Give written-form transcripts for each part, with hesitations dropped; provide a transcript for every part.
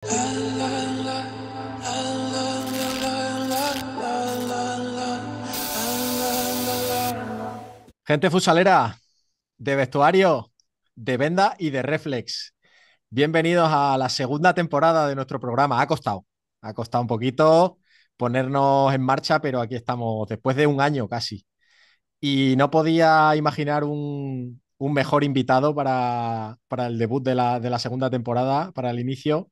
Gente fusalera, de vestuario, de venda y de reflex. Bienvenidos a la segunda temporada de nuestro programa. Ha costado un poquito ponernos en marcha, pero aquí estamos después de un año casi. Y no podía imaginar un mejor invitado para el debut de la segunda temporada, para el inicio,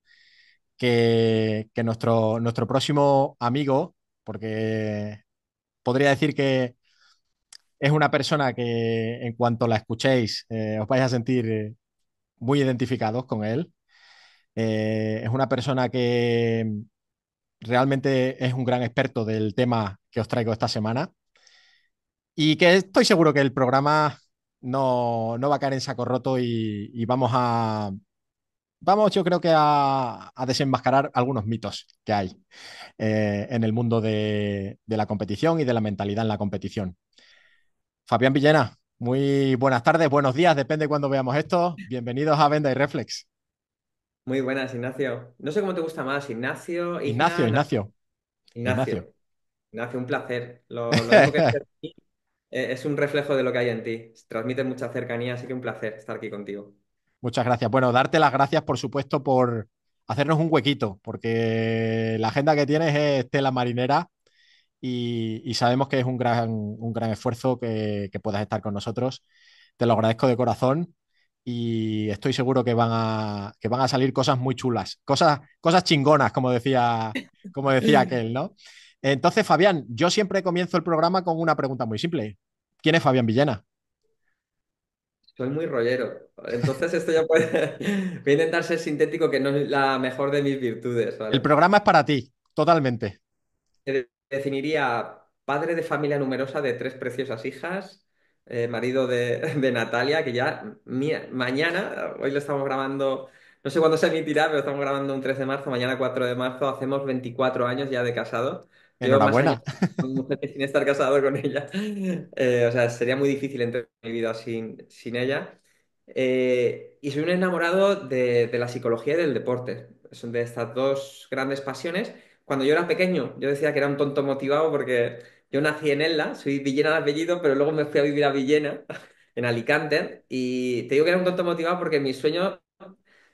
que nuestro próximo amigo, porque podría decir que es una persona que en cuanto la escuchéis os vais a sentir muy identificados con él. Es una persona que realmente es un gran experto del tema que os traigo esta semana y que estoy seguro que el programa no va a caer en saco roto y vamos, yo creo que a desenmascarar algunos mitos que hay en el mundo de la competición y de la mentalidad en la competición. Fabián Villena, muy buenas tardes, buenos días, depende de cuándo veamos esto. Bienvenidos a Venda y Reflex. Muy buenas, Ignacio. No sé cómo te gusta más, Ignacio, Ignacio, Ignacio, Ignacio. Ignacio. Ignacio, un placer. Lo mismo que ser ti, es un reflejo de lo que hay en ti. Transmite mucha cercanía, así que un placer estar aquí contigo. Muchas gracias. Bueno, darte las gracias, por supuesto, por hacernos un huequito, porque la agenda que tienes es tela marinera y sabemos que es un gran esfuerzo que puedas estar con nosotros. Te lo agradezco de corazón y estoy seguro que van a salir cosas muy chulas, cosas chingonas, como decía aquel, ¿no? Entonces, Fabián, yo siempre comienzo el programa con una pregunta muy simple. ¿Quién es Fabián Villena? Soy muy rollero. Entonces esto ya puede... Voy a intentar ser sintético, que no es la mejor de mis virtudes, El ¿vale? programa es para ti, totalmente. Definiría padre de familia numerosa de tres preciosas hijas, marido de Natalia, que ya mañana, hoy lo estamos grabando, no sé cuándo se emitirá, pero estamos grabando un 3 de marzo, mañana 4 de marzo, hacemos 24 años ya de casado. Llevo más años Enhorabuena. con mi mujer que sin estar casado con ella. O sea, sería muy difícil entrar en mi vida sin ella. Y soy un enamorado de la psicología y del deporte. Son de estas dos grandes pasiones. Cuando yo era pequeño, yo decía que era un tonto motivado porque yo nací en Elda, soy Villena de apellido, pero luego me fui a vivir a Villena, en Alicante, y te digo que era un tonto motivado porque mi sueño,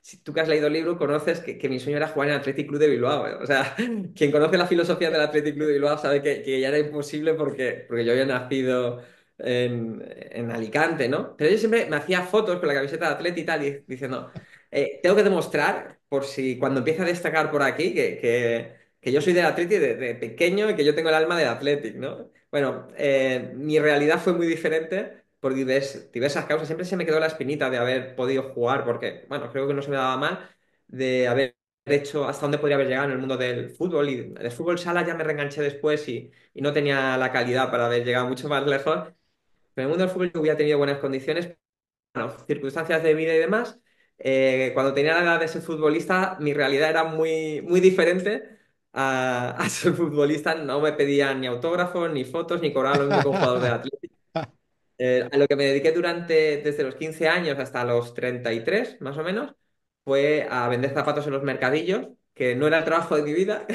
si tú que has leído el libro, conoces que mi sueño era jugar en el Athletic Club de Bilbao. O sea, quien conoce la filosofía del Athletic Club de Bilbao sabe que ya era imposible porque yo había nacido en Alicante, ¿no? Pero yo siempre me hacía fotos con la camiseta de Athletic y tal, diciendo, tengo que demostrar, por si cuando empiece a destacar por aquí, que yo soy del Athletic de pequeño y que yo tengo el alma del Athletic, ¿no? Bueno, mi realidad fue muy diferente por diversas causas. Siempre se me quedó la espinita de haber podido jugar, porque, bueno, creo que no se me daba mal, de haber hecho hasta dónde podría haber llegado en el mundo del fútbol. Y del fútbol sala ya me reenganché después y no tenía la calidad para haber llegado mucho más lejos. Pero en el mundo del fútbol yo hubiera tenido buenas condiciones, bueno, circunstancias de vida y demás. Cuando tenía la edad de ser futbolista, mi realidad era muy, muy diferente a ser futbolista. No me pedían ni autógrafos, ni fotos, ni cobraba lo mismo que un jugador de Atlético. A lo que me dediqué desde los 15 años hasta los 33 más o menos, fue a vender zapatos en los mercadillos, que no era el trabajo de mi vida,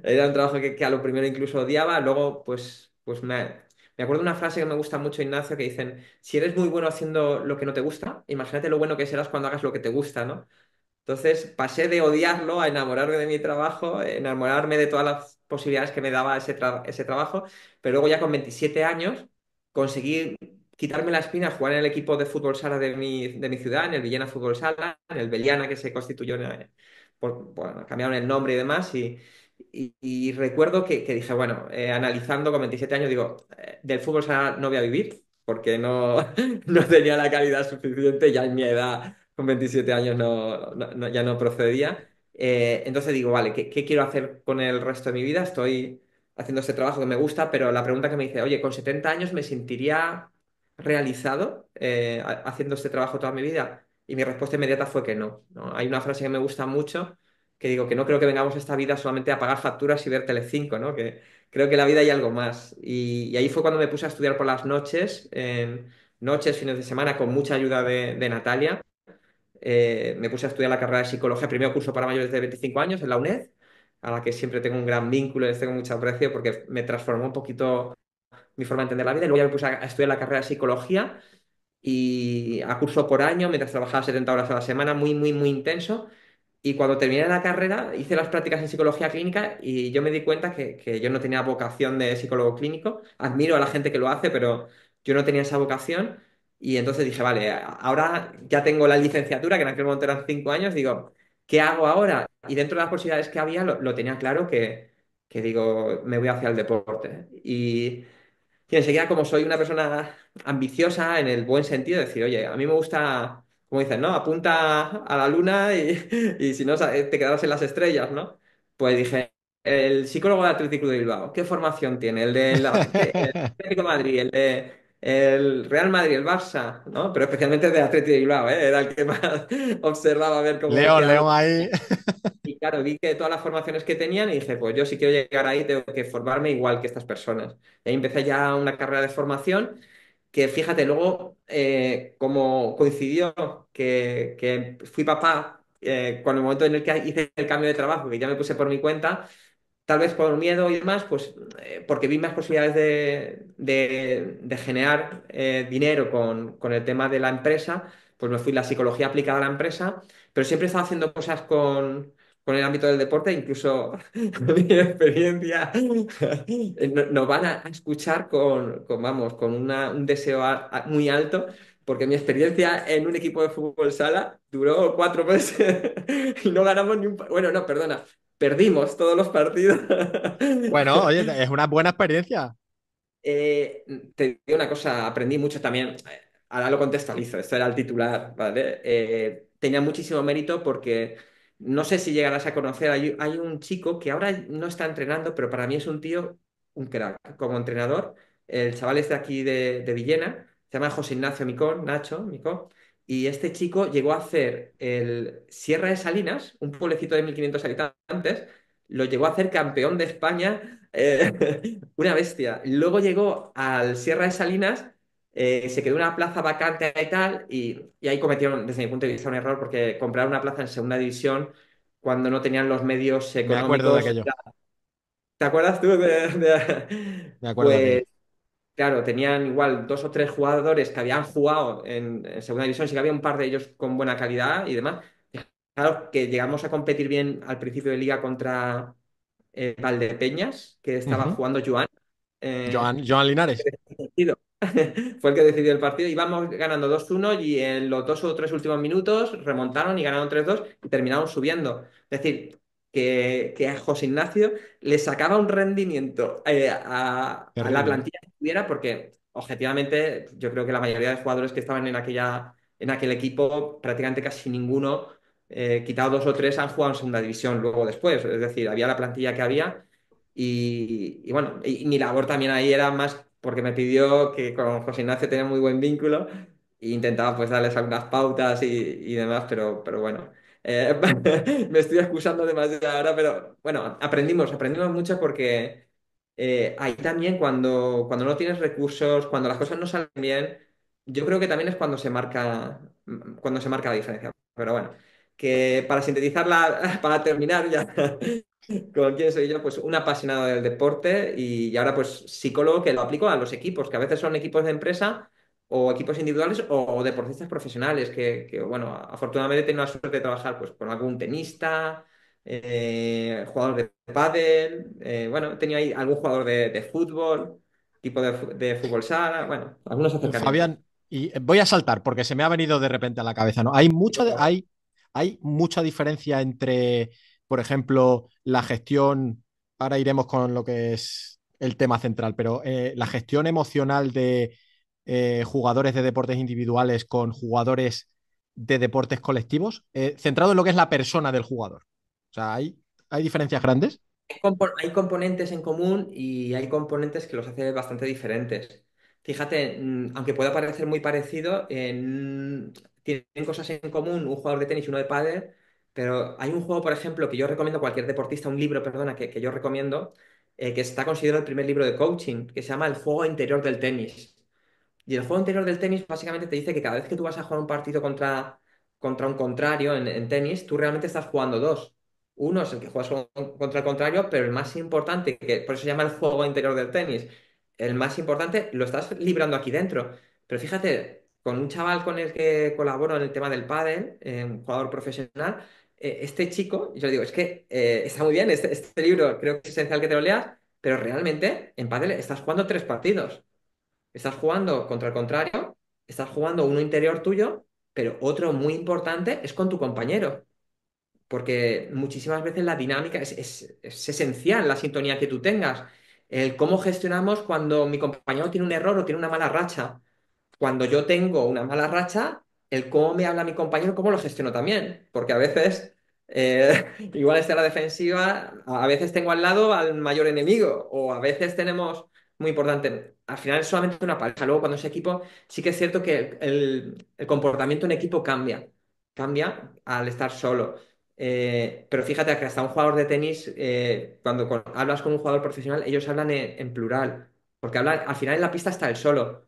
era un trabajo que a lo primero incluso odiaba. Luego, pues me acuerdo de una frase que me gusta mucho, Ignacio, que dicen, si eres muy bueno haciendo lo que no te gusta, imagínate lo bueno que serás cuando hagas lo que te gusta, ¿no? Entonces pasé de odiarlo a enamorarme de mi trabajo, enamorarme de todas las posibilidades que me daba ese trabajo, pero luego ya con 27 años conseguí quitarme la espina, jugar en el equipo de fútbol sala de mi ciudad, en el Villena Fútbol Sala, en el Beliana que se constituyó, bueno, cambiaron el nombre y demás, y recuerdo que dije, bueno, analizando con 27 años, digo, del fútbol sala no voy a vivir, porque no, no tenía la calidad suficiente ya en mi edad con 27 años ya no procedía. Entonces digo, vale, ¿qué quiero hacer con el resto de mi vida? Estoy haciendo este trabajo que me gusta, pero la pregunta que me dice, oye, ¿con 70 años me sentiría realizado haciendo este trabajo toda mi vida? Y mi respuesta inmediata fue que no, ¿no? Hay una frase que me gusta mucho, que digo que no creo que vengamos a esta vida solamente a pagar facturas y ver Telecinco, ¿no? Que creo que en la vida hay algo más. Y ahí fue cuando me puse a estudiar por las noches, noches, fines de semana, con mucha ayuda de Natalia. me puse a estudiar la carrera de psicología, primer curso para mayores de 25 años en la UNED, a la que siempre tengo un gran vínculo, les tengo mucho aprecio porque me transformó un poquito mi forma de entender la vida. Y luego ya me puse a estudiar la carrera de psicología y a curso por año, mientras trabajaba 70 horas a la semana, muy, muy, muy intenso. Y cuando terminé la carrera, hice las prácticas en psicología clínica y yo me di cuenta que yo no tenía vocación de psicólogo clínico. Admiro a la gente que lo hace, pero yo no tenía esa vocación. Y entonces dije, vale, ahora ya tengo la licenciatura, que en aquel momento eran 5 años, digo, ¿qué hago ahora? Y dentro de las posibilidades que había, lo tenía claro que digo, me voy hacia el deporte. Y enseguida, como soy una persona ambiciosa en el buen sentido, decir, oye, a mí me gusta, como dicen, ¿no? Apunta a la luna y si no, te quedarás en las estrellas, ¿no? Pues dije, el psicólogo del Atlético de Bilbao, ¿qué formación tiene? El Atlético de Madrid, el de el Real Madrid, el Barça, ¿no? Pero especialmente el de Atlético de Bilbao, ¿eh? Era el que más observaba a ver cómo León, quedaba. León ahí. Y claro, vi que todas las formaciones que tenían y dije, pues yo si quiero llegar ahí tengo que formarme igual que estas personas. Y ahí empecé ya una carrera de formación que fíjate, luego como coincidió que fui papá con el momento en el que hice el cambio de trabajo, que ya me puse por mi cuenta, tal vez por miedo y demás, pues porque vi más posibilidades de generar dinero con el tema de la empresa, pues me fui la psicología aplicada a la empresa, pero siempre he estado haciendo cosas con el ámbito del deporte, incluso mi experiencia nos van a escuchar vamos, con un deseo muy alto. Porque mi experiencia en un equipo de fútbol sala duró 4 meses y no ganamos ni un... Bueno, no, perdona, perdimos todos los partidos. Bueno, oye, es una buena experiencia. Eh, Te digo una cosa, aprendí mucho también. Ahora lo contextualizo, esto era el titular, ¿vale? Tenía muchísimo mérito porque no sé si llegarás a conocer, hay un chico que ahora no está entrenando, pero para mí es un tío, un crack como entrenador. El chaval es de aquí de Villena, se llama José Ignacio Micón, Nacho Micón, y este chico llegó a hacer el Sierra de Salinas, un pueblecito de 1.500 habitantes, lo llegó a hacer campeón de España. Una bestia. Luego llegó al Sierra de Salinas, se quedó una plaza vacante y tal, y ahí cometieron, desde mi punto de vista, un error porque compraron una plaza en segunda división cuando no tenían los medios Me acuerdo de económicos. aquello. ¿Te acuerdas tú Me acuerdo de aquello. Pues claro, tenían igual 2 o 3 jugadores que habían jugado en segunda división, sí que había un par de ellos con buena calidad y demás. Claro, que llegamos a competir bien al principio de liga contra Valdepeñas, que estaba Ujú. jugando Joan. eh, Joan Linares. Partido. Fue el que decidió el partido. Íbamos ganando 2-1 y en los 2 o 3 últimos minutos remontaron y ganaron 3-2 y terminaron subiendo. Es decir, que a José Ignacio le sacaba un rendimiento a la Terrible. plantilla que tuviera porque objetivamente yo creo que la mayoría de jugadores que estaban en aquel equipo, prácticamente casi ninguno, quitado 2 o 3, han jugado en segunda división luego después. Es decir, había la plantilla que había y bueno, y mi labor también ahí era más porque me pidió que con José Ignacio tenía muy buen vínculo e intentaba pues darles algunas pautas y demás, pero bueno, eh, me estoy excusando demasiado ahora, pero bueno, aprendimos mucho porque ahí también cuando no tienes recursos, cuando las cosas no salen bien, yo creo que también es cuando se marca la diferencia. Pero bueno, que para sintetizarla, para terminar ya, ¿con quién soy yo? Pues un apasionado del deporte y ahora pues psicólogo que lo aplico a los equipos, que a veces son equipos de empresa o equipos individuales o deportistas profesionales, bueno, afortunadamente he tenido la suerte de trabajar pues con algún tenista, jugador de pádel, bueno, he tenido ahí algún jugador de fútbol, tipo de fútbol sala, bueno, algunos acercamientos. Fabián, y voy a saltar porque se me ha venido de repente a la cabeza, ¿no? Hay mucha diferencia entre, por ejemplo, la gestión, ahora iremos con lo que es el tema central, pero la gestión emocional de jugadores de deportes individuales con jugadores de deportes colectivos, centrado en lo que es la persona del jugador. O sea, hay diferencias grandes. Hay componentes en común y hay componentes que los hace bastante diferentes. Fíjate, aunque pueda parecer muy parecido, tienen cosas en común un jugador de tenis y uno de pádel, pero hay un juego, por ejemplo, que yo recomiendo a cualquier deportista, un libro, perdona, que yo recomiendo, que está considerado el primer libro de coaching, que se llama El juego interior del tenis. Y el juego interior del tenis básicamente te dice que cada vez que tú vas a jugar un partido contra un contrario en tenis, tú realmente estás jugando dos. Uno es el que juegas contra el contrario, pero el más importante, que por eso se llama el juego interior del tenis, el más importante lo estás librando aquí dentro. Pero fíjate, con un chaval con el que colaboro en el tema del pádel, un jugador profesional, este chico, yo le digo, es que está muy bien, este libro creo que es esencial que te lo leas, pero realmente en pádel estás jugando tres partidos. Estás jugando contra el contrario, estás jugando uno interior tuyo, pero otro muy importante es con tu compañero, porque muchísimas veces la dinámica es esencial, la sintonía que tú tengas, el cómo gestionamos cuando mi compañero tiene un error o tiene una mala racha. Cuando yo tengo una mala racha, el cómo me habla mi compañero, cómo lo gestiono también, porque a veces, igual está la defensiva, a veces tengo al lado al mayor enemigo, o a veces tenemos, muy importante, al final es solamente una pareja, luego cuando es equipo, sí que es cierto que el comportamiento en equipo cambia al estar solo. Pero fíjate que hasta un jugador de tenis, cuando hablas con un jugador profesional, ellos hablan en plural, porque hablan, al final en la pista está el solo.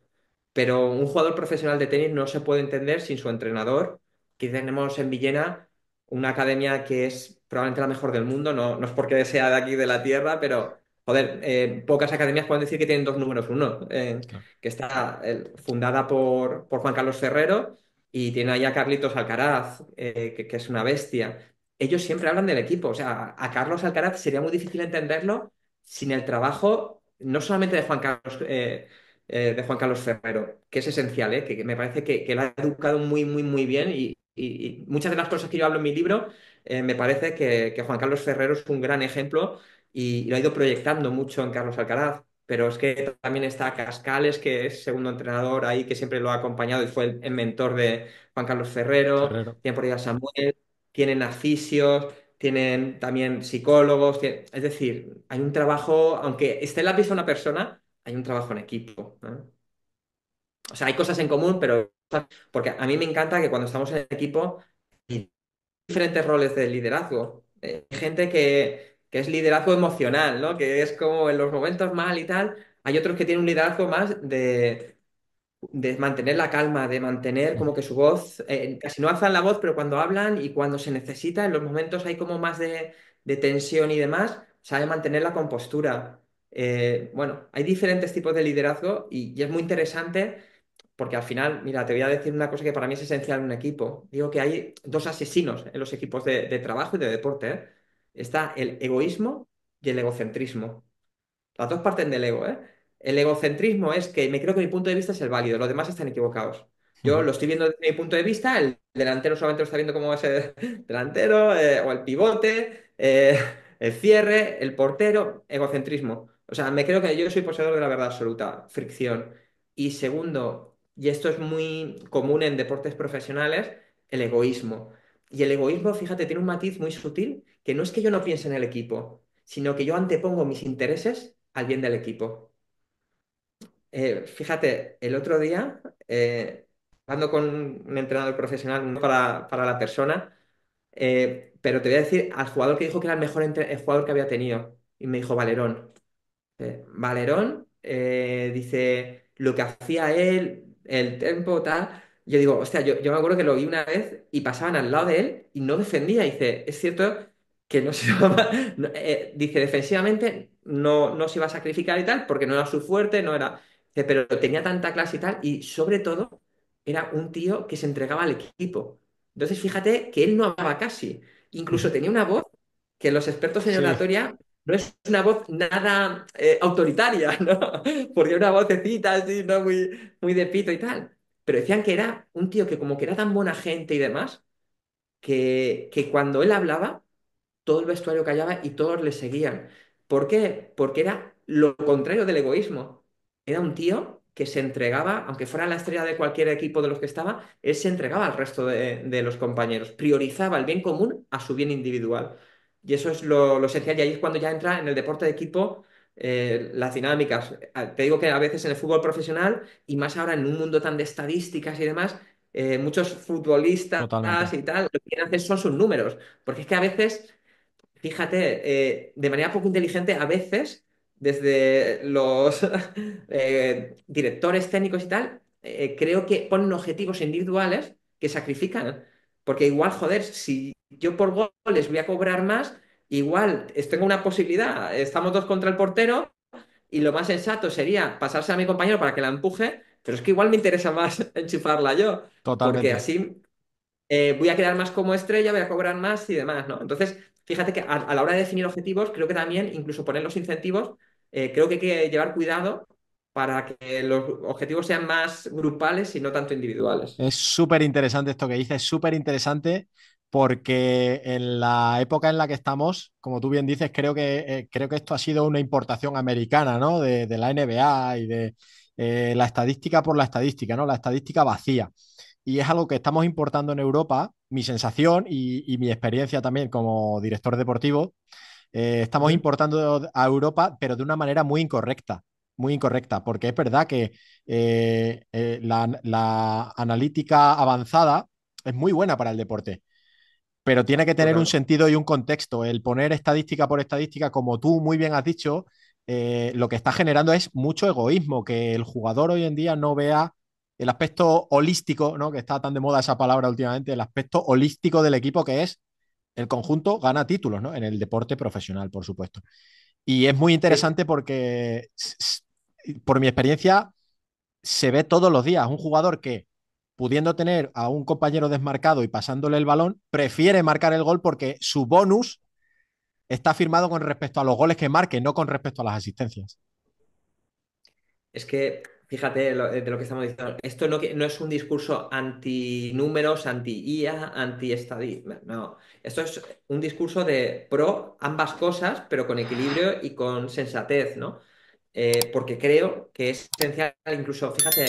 Pero un jugador profesional de tenis no se puede entender sin su entrenador. Aquí tenemos en Villena una academia que es probablemente la mejor del mundo, no es porque sea de aquí de la tierra, pero joder, pocas academias pueden decir que tienen dos números uno, Claro, que está fundada por Juan Carlos Ferrero y tiene ahí a Carlitos Alcaraz, que es una bestia. Ellos siempre hablan del equipo, o sea, a Carlos Alcaraz sería muy difícil entenderlo sin el trabajo, no solamente de Juan Carlos Ferrero, que es esencial, que me parece que lo ha educado muy, muy, muy bien y muchas de las cosas que yo hablo en mi libro, me parece que Juan Carlos Ferrero es un gran ejemplo y lo ha ido proyectando mucho en Carlos Alcaraz. Pero es que también está Cascales, que es segundo entrenador ahí, que siempre lo ha acompañado y fue el mentor de Juan Carlos Ferrero. Ferrero. Tienen por ahí a Samuel, tienen a fisios, tienen también psicólogos. Es decir, hay un trabajo, aunque esté en la pista una persona, hay un trabajo en equipo, ¿no? O sea, hay cosas en común, pero porque a mí me encanta que cuando estamos en equipo hay diferentes roles de liderazgo. Hay gente que es liderazgo emocional, ¿no? Que es como en los momentos mal y tal. Hay otros que tienen un liderazgo más de mantener la calma, de mantener como Ujú. que su voz, casi no alzan la voz, pero cuando hablan y cuando se necesita, en los momentos hay como más de tensión y demás, sabe mantener la compostura. Bueno, hay diferentes tipos de liderazgo y es muy interesante porque al final, mira, te voy a decir una cosa que para mí es esencial en un equipo. Digo que hay dos asesinos en los equipos de trabajo y de deporte, ¿eh? Está el egoísmo y el egocentrismo. Las dos parten del ego, ¿eh? El egocentrismo es que me creo que mi punto de vista es el válido, los demás están equivocados. Yo Ujú. lo estoy viendo desde mi punto de vista, el delantero solamente lo está viendo como ese delantero, o el pivote, el cierre, el portero, egocentrismo. O sea, me creo que yo soy poseedor de la verdad absoluta, fricción. Y segundo, y esto es muy común en deportes profesionales, el egoísmo. Y el egoísmo, fíjate, tiene un matiz muy sutil, que no es que yo no piense en el equipo, sino que yo antepongo mis intereses al bien del equipo. Fíjate, el otro día, hablando con un entrenador profesional, no para la persona, pero te voy a decir al jugador que dijo que era el mejor el jugador que había tenido, y me dijo Valerón. Valerón dice lo que hacía él, el tempo, tal. Yo digo, hostia, yo me acuerdo que lo vi una vez y pasaban al lado de él y no defendía. Dice, es cierto que no se iba, dice, defensivamente no se iba a sacrificar y tal, porque no era su fuerte, no era. Dice, pero tenía tanta clase y tal, y sobre todo era un tío que se entregaba al equipo. Entonces, fíjate que él no hablaba casi. Incluso Ujú. tenía una voz que los expertos en Sí, oratoria no es una voz nada autoritaria, ¿no? Porque una vocecita así, ¿no? Muy, muy de pito y tal. Pero decían que era un tío que como que era tan buena gente y demás, que cuando él hablaba, todo el vestuario callaba y todos le seguían. ¿Por qué? Porque era lo contrario del egoísmo. Era un tío que se entregaba, aunque fuera la estrella de cualquier equipo de los que estaba, él se entregaba al resto de los compañeros, priorizaba el bien común a su bien individual. Y eso es lo esencial, y ahí es cuando ya entra en el deporte de equipo las dinámicas. Te digo que a veces en el fútbol profesional, y más ahora en un mundo tan de estadísticas y demás, muchos futbolistas totalmente. y tal, lo que quieren hacer son sus números, porque es que a veces fíjate, de manera poco inteligente, a veces, desde los directores técnicos y tal, creo que ponen objetivos individuales que sacrifican. Porque igual, joder, si yo por goles voy a cobrar más, igual tengo una posibilidad, estamos dos contra el portero y lo más sensato sería pasarse a mi compañero para que la empuje, pero es que igual me interesa más enchufarla yo, porque Totalmente. así voy a quedar más como estrella, voy a cobrar más y demás, ¿no? Entonces, fíjate que a la hora de definir objetivos, creo que también, incluso poner los incentivos, creo que hay que llevar cuidado para que los objetivos sean más grupales y no tanto individuales. Es súper interesante esto que dices, súper interesante porque en la época en la que estamos, como tú bien dices, creo que esto ha sido una importación americana, ¿no? De la NBA y de la estadística por la estadística, ¿no? La estadística vacía. Y es algo que estamos importando en Europa, mi sensación y mi experiencia también como director deportivo, estamos Ujú. importando a Europa, pero de una manera muy incorrecta, porque es verdad que la analítica avanzada es muy buena para el deporte, pero tiene que tener un Total. sentido y un contexto. El poner estadística por estadística, como tú muy bien has dicho, lo que está generando es mucho egoísmo, que el jugador hoy en día no vea el aspecto holístico, ¿no? Que está tan de moda esa palabra últimamente, el aspecto holístico del equipo que es el conjunto gana títulos, ¿no? En el deporte profesional, por supuesto. Y es muy Es, interesante porque, por mi experiencia, se ve todos los días un jugador que, pudiendo tener a un compañero desmarcado y pasándole el balón, prefiere marcar el gol porque su bonus está firmado con respecto a los goles que marque, no con respecto a las asistencias. Es que, fíjate de lo que estamos diciendo, esto no es un discurso anti-números, anti-IA, anti-estadística. No, esto es un discurso de pro ambas cosas, pero con equilibrio y con sensatez, ¿no? Porque creo que es esencial, incluso, fíjate,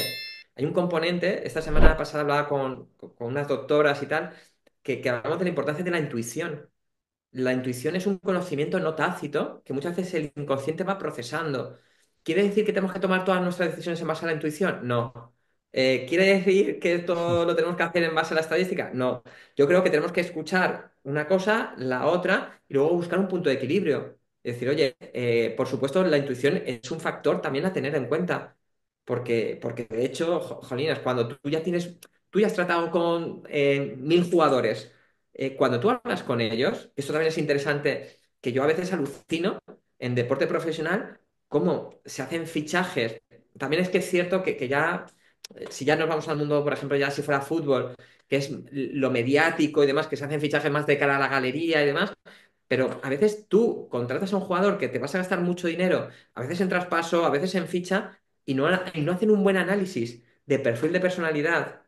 hay un componente, esta semana pasada hablaba con unas doctoras y tal, que hablamos de la importancia de la intuición. La intuición es un conocimiento no tácito que muchas veces el inconsciente va procesando. ¿Quiere decir que tenemos que tomar todas nuestras decisiones en base a la intuición? No. ¿Quiere decir que todo lo tenemos que hacer en base a la estadística? No. Yo creo que tenemos que escuchar una cosa, la otra, y luego buscar un punto de equilibrio. Es decir, oye, por supuesto, la intuición es un factor también a tener en cuenta. Porque de hecho, Jolinas, cuando tú ya has tratado con 1.000 jugadores cuando tú hablas con ellos, esto también es interesante, que yo a veces alucino en deporte profesional cómo se hacen fichajes. También es que es cierto que ya, si ya nos vamos al mundo, por ejemplo, ya si fuera fútbol, que es lo mediático y demás, que se hacen fichajes más de cara a la galería y demás, pero a veces tú contratas a un jugador que te vas a gastar mucho dinero, a veces en traspaso, a veces en ficha, y no hacen un buen análisis de perfil de personalidad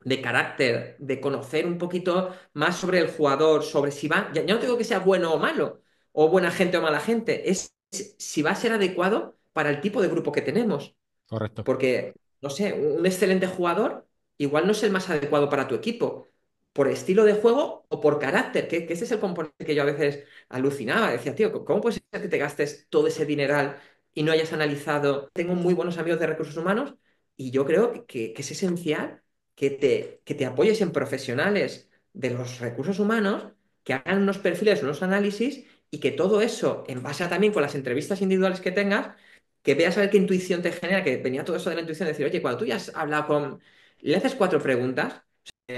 de carácter, de conocer un poquito más sobre el jugador, sobre si va, ya no digo que sea bueno o malo, o buena gente o mala gente, es si va a ser adecuado para el tipo de grupo que tenemos. Correcto. Porque, no sé, un excelente jugador igual no es el más adecuado para tu equipo, por estilo de juego o por carácter, que ese es el componente que yo a veces alucinaba. Decía, tío, ¿cómo puede ser que te gastes todo ese dineral y no hayas analizado? Tengo muy buenos amigos de recursos humanos y yo creo que es esencial que te apoyes en profesionales de los recursos humanos que hagan unos perfiles, unos análisis y que todo eso, en base a también con las entrevistas individuales que tengas, que veas a ver qué intuición te genera, que venía todo eso de la intuición, de decir, oye, cuando tú ya has hablado con, le haces cuatro preguntas,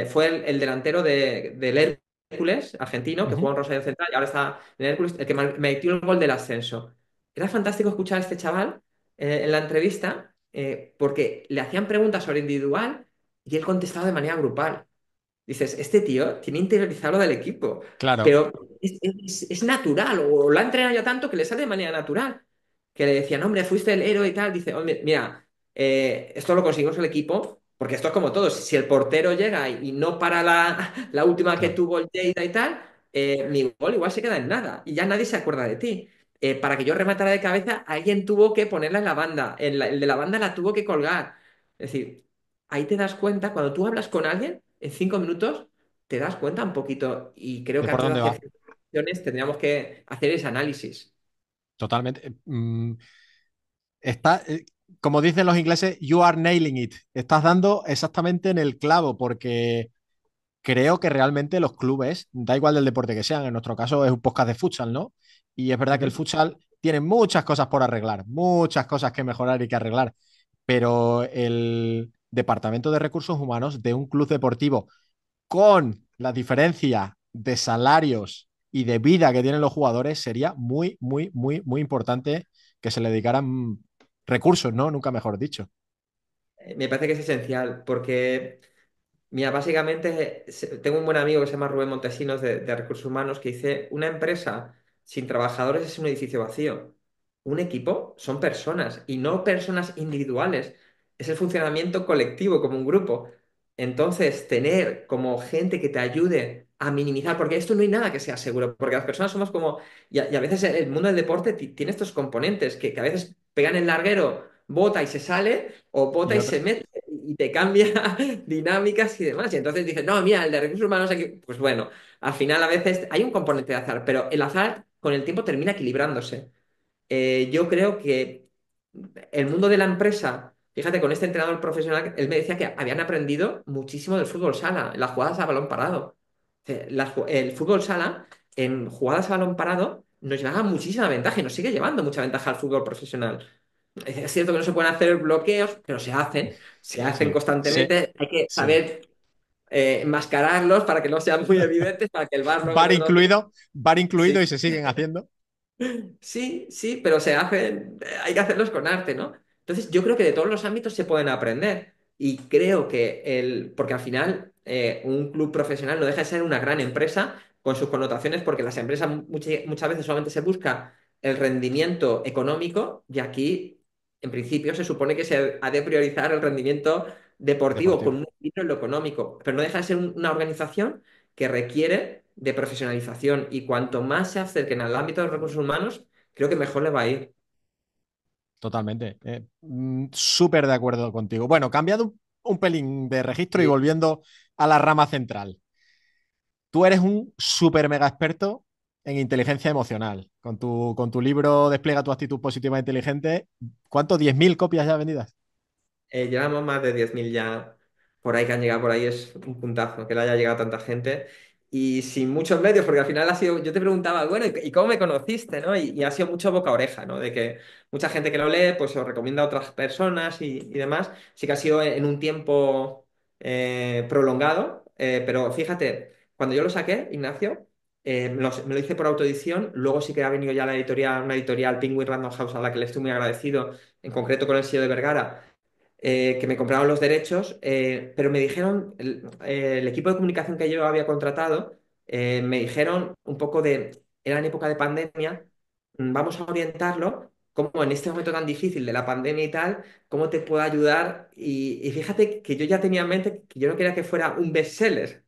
fue el delantero del Hércules, argentino, que Ujú. jugó en Rosario Central y ahora está en el Hércules, el que metió el gol del ascenso. Era fantástico escuchar a este chaval en la entrevista, porque le hacían preguntas sobre individual y él contestaba de manera grupal. Dices, este tío tiene interiorizado lo del equipo, Claro, pero es natural, o lo ha entrenado ya tanto que le sale de manera natural. Que le decían, hombre, fuiste el héroe y tal. Dice, hombre, mira, esto lo conseguimos el equipo, porque esto es como todo. Si el portero llega y no para la última que claro. tuvo el Lleida y tal, mi gol igual se queda en nada y ya nadie se acuerda de ti. Para que yo rematara de cabeza, alguien tuvo que ponerla en la banda. El de la banda la tuvo que colgar. Es decir, ahí te das cuenta, cuando tú hablas con alguien, en 5 minutos, te das cuenta un poquito. Y creo ¿De que por antes de dónde hacer va? decisiones tendríamos que hacer ese análisis. Totalmente. Está, como dicen los ingleses, you are nailing it. Estás dando exactamente en el clavo, porque creo que realmente los clubes, da igual del deporte que sean, en nuestro caso es un podcast de futsal, ¿no? Y es verdad que el Ujú. futsal tiene muchas cosas por arreglar, muchas cosas que mejorar y que arreglar, pero el departamento de recursos humanos de un club deportivo con la diferencia de salarios y de vida que tienen los jugadores, sería muy, muy, muy, muy importante que se le dedicaran recursos, ¿no? Nunca mejor dicho. Me parece que es esencial porque, mira, básicamente tengo un buen amigo que se llama Rubén Montesinos de Recursos Humanos que dice, una empresa sin trabajadores es un edificio vacío. Un equipo son personas y no personas individuales. Es el funcionamiento colectivo como un grupo. Entonces, tener como gente que te ayude a minimizar, porque esto no hay nada que sea seguro, porque las personas somos como, y a veces el mundo del deporte tiene estos componentes que a veces pegan el larguero, bota y se sale, o Y bota y otra, se mete y te cambia dinámicas y demás. Y entonces dices, no, mira, el de recursos humanos aquí, pues bueno, al final a veces hay un componente de azar, pero el azar con el tiempo termina equilibrándose. Yo creo que el mundo de la empresa, fíjate, con este entrenador profesional, él me decía que habían aprendido muchísimo del fútbol sala, en las jugadas a balón parado. El fútbol sala, en jugadas a balón parado, nos llevaba muchísima ventaja y nos sigue llevando mucha ventaja al fútbol profesional. Es cierto que no se pueden hacer bloqueos, pero se hacen sí, sí, constantemente. Hay que sí. saber enmascararlos para que no sean muy evidentes, para que el VAR luego no. Bar incluido Sí. y se siguen haciendo. Sí, sí, pero se hacen, hay que hacerlos con arte, ¿no? Entonces, yo creo que de todos los ámbitos se pueden aprender. Y creo que porque al final un club profesional no deja de ser una gran empresa con sus connotaciones, porque las empresas muchas veces solamente se busca el rendimiento económico y aquí, en principio, se supone que se ha de priorizar el rendimiento deportivo con Deportivo. un equilibrio en lo económico, pero no deja de ser una organización que requiere de profesionalización y cuanto más se acerquen al ámbito de los recursos humanos, creo que mejor le va a ir. Totalmente. Súper de acuerdo contigo. Bueno, cambiando un pelín de registro y Sí. volviendo a la rama central. Tú eres un súper mega experto en inteligencia emocional. Con tu libro Despliega tu actitud positiva e inteligente, ¿cuánto? ¿10.000 copias ya vendidas? Llevamos más de 10.000 ya por ahí que han llegado por ahí, es un puntazo que le haya llegado a tanta gente. Y sin muchos medios, porque al final ha sido, yo te preguntaba, bueno, ¿y cómo me conociste? ¿No? Y ha sido mucho boca a oreja, ¿no? De que mucha gente que lo lee, pues lo recomienda a otras personas y demás. Sí que ha sido en un tiempo prolongado, pero fíjate, cuando yo lo saqué, Ignacio, me lo hice por autoedición, luego sí que ha venido ya la editorial, una editorial Penguin Random House a la que le estoy muy agradecido, en concreto con el sello de Vergara que me compraron los derechos, pero me dijeron, el equipo de comunicación que yo había contratado, me dijeron un poco era en época de pandemia, vamos a orientarlo, como en este momento tan difícil de la pandemia y tal, cómo te puedo ayudar. Y fíjate que yo ya tenía en mente que yo no quería que fuera un bestseller,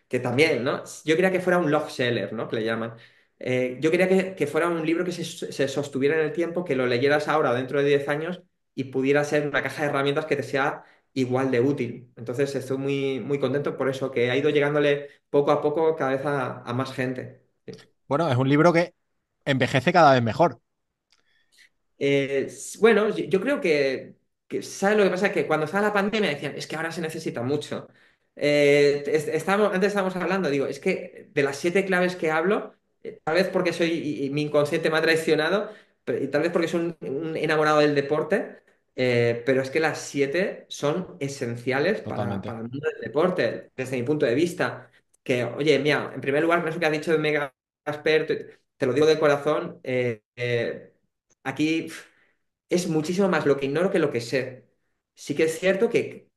que también, ¿no? Yo quería que fuera un log seller, ¿no? Que le llaman. Yo quería que fuera un libro que se sostuviera en el tiempo, que lo leyeras ahora o dentro de 10 años y pudiera ser una caja de herramientas que te sea igual de útil. Entonces estoy muy, muy contento por eso, que ha ido llegándole poco a poco cada vez a más gente. Sí. Bueno, es un libro que envejece cada vez mejor. Bueno, yo creo ¿sabes lo que pasa? Que cuando estaba la pandemia decían, es que ahora se necesita mucho. Antes estábamos hablando, digo, es que de las 7 claves que hablo, tal vez porque soy, y mi inconsciente me ha traicionado, y tal vez porque soy un enamorado del deporte, pero es que las 7 son esenciales para Totalmente. el mundo del deporte, desde mi punto de vista. Que, oye, mira, en primer lugar, con eso que has dicho de Mega Expert, te lo digo de corazón, aquí es muchísimo más lo que ignoro que lo que sé. Sí que es cierto que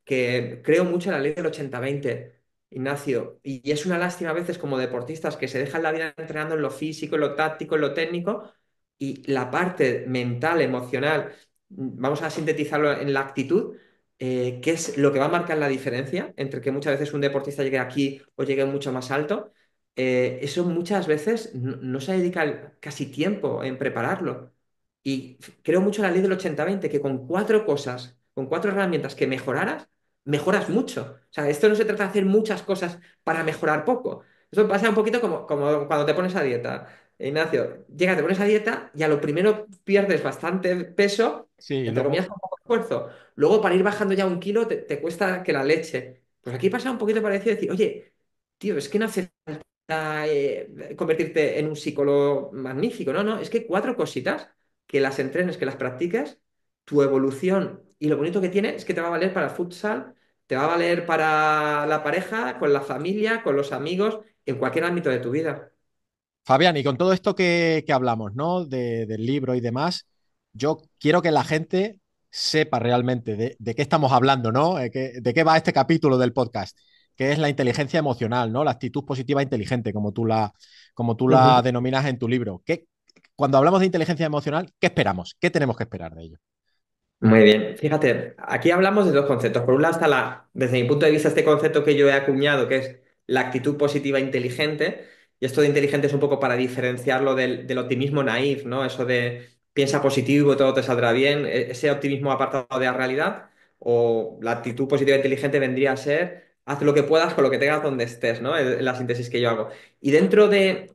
creo mucho en la ley del 80-20, Ignacio, y es una lástima a veces como deportistas que se dejan la vida entrenando en lo físico, en lo táctico, en lo técnico, y la parte mental, emocional, vamos a sintetizarlo en la actitud, que es lo que va a marcar la diferencia entre que muchas veces un deportista llegue aquí o llegue mucho más alto. Eso muchas veces no se dedica casi tiempo en prepararlo. Y creo mucho en la ley del 80-20, que con 4 cosas, con 4 herramientas que mejoras mucho. O sea, esto no se trata de hacer muchas cosas para mejorar poco. Eso pasa un poquito como cuando te pones a dieta. Ignacio, llega, te pones a dieta y a lo primero pierdes bastante peso, Sí, y entre comillas, luego, con poco esfuerzo. Luego, para ir bajando ya 1 kilo, te cuesta que la leche. Pues aquí pasa un poquito parecido, decir, oye, tío, es que no hace convertirte en un psicólogo magnífico. No, no, es que 4 cositas que las entrenes, que las practiques, tu evolución y lo bonito que tiene es que te va a valer para el futsal, te va a valer para la pareja, con la familia, con los amigos, en cualquier ámbito de tu vida. Fabián, y con todo esto que hablamos, ¿no? Del libro y demás, yo quiero que la gente sepa realmente de qué estamos hablando, ¿no? De qué va este capítulo del podcast, que es la inteligencia emocional, ¿no? La actitud positiva inteligente, como tú la Ujú. denominas en tu libro. Cuando hablamos de inteligencia emocional, ¿qué esperamos? ¿Qué tenemos que esperar de ello? Muy bien, fíjate, aquí hablamos de dos conceptos. Por un lado está desde mi punto de vista, este concepto que yo he acuñado, que es la actitud positiva inteligente. Y esto de inteligente es un poco para diferenciarlo del optimismo naif, ¿no? Eso de piensa positivo, todo te saldrá bien, ese optimismo apartado de la realidad. O la actitud positiva inteligente vendría a ser haz lo que puedas con lo que tengas donde estés, ¿no? Es la síntesis que yo hago. Y dentro de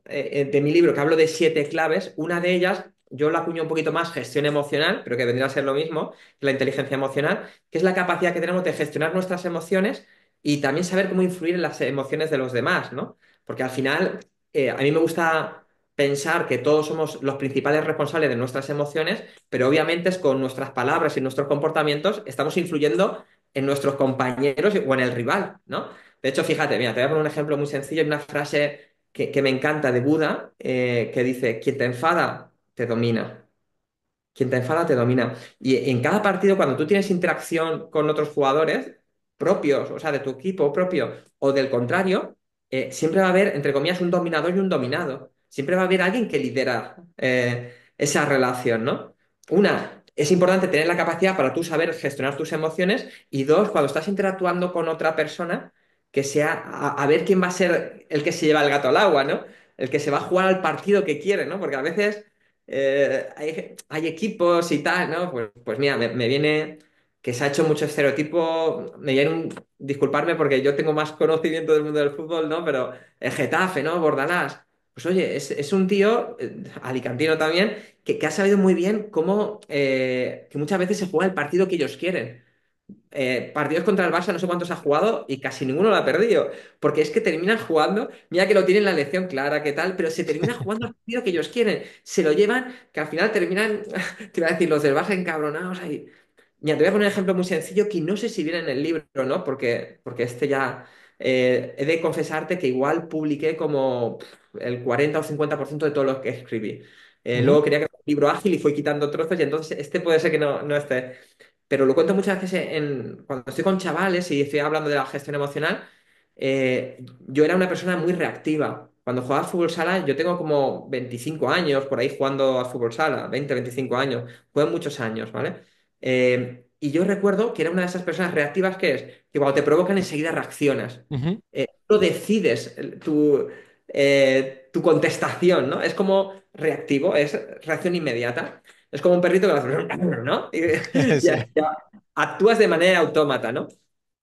mi libro, que hablo de 7 claves, una de ellas, yo la acuño un poquito más gestión emocional, pero que vendría a ser lo mismo la inteligencia emocional, que es la capacidad que tenemos de gestionar nuestras emociones y también saber cómo influir en las emociones de los demás, ¿no? Porque al final, a mí me gusta pensar que todos somos los principales responsables de nuestras emociones, pero obviamente es con nuestras palabras y nuestros comportamientos estamos influyendo en nuestros compañeros o en el rival, ¿no? De hecho, fíjate, mira, te voy a poner un ejemplo muy sencillo, hay una frase que me encanta de Buda, que dice, quien te enfada, te domina. Quien te enfada te domina. Y en cada partido, cuando tú tienes interacción con otros jugadores propios, o sea, de tu equipo propio o del contrario, siempre va a haber, entre comillas, un dominador y un dominado. Siempre va a haber alguien que lidera esa relación, ¿no? Una, es importante tener la capacidad para tú saber gestionar tus emociones. Y dos, cuando estás interactuando con otra persona, que sea a ver quién va a ser el que se lleva el gato al agua, ¿no? El que se va a jugar al partido que quiere, ¿no? Porque a veces hay equipos y tal, ¿no? Pues mira, me viene que se ha hecho mucho estereotipo, me viene disculparme porque yo tengo más conocimiento del mundo del fútbol, ¿no? Pero el Getafe, ¿no? Bordalás. Pues oye, es un tío, alicantino también, que ha sabido muy bien cómo que muchas veces se juega el partido que ellos quieren. Partidos contra el Barça, no sé cuántos ha jugado y casi ninguno lo ha perdido. Porque es que terminan jugando, mira que lo tienen la elección clara, qué tal, pero se termina jugando el partido que ellos quieren. Se lo llevan, que al final terminan, te iba a decir, los del Barça encabronados ahí. Mira, te voy a poner un ejemplo muy sencillo que no sé si viene en el libro, ¿no? Porque este ya. He de confesarte que igual publiqué como el 40 o 50% de todo lo que escribí. Ujú, Luego quería que fuera un libro ágil y fue quitando trozos y entonces este puede ser que no esté. Pero lo cuento muchas veces cuando estoy con chavales y estoy hablando de la gestión emocional. Yo era una persona muy reactiva. Cuando jugaba a fútbol sala, yo tengo como 25 años por ahí jugando a fútbol sala, 20 25 años, jugué muchos años, ¿vale? Y yo recuerdo que era una de esas personas reactivas que es que cuando te provocan enseguida reaccionas. ujú. No decides tu contestación, ¿no? Es como reactivo, es reacción inmediata. Es como un perrito que lo hace, ¿no? Y Sí. ya actúas de manera autómata, ¿no?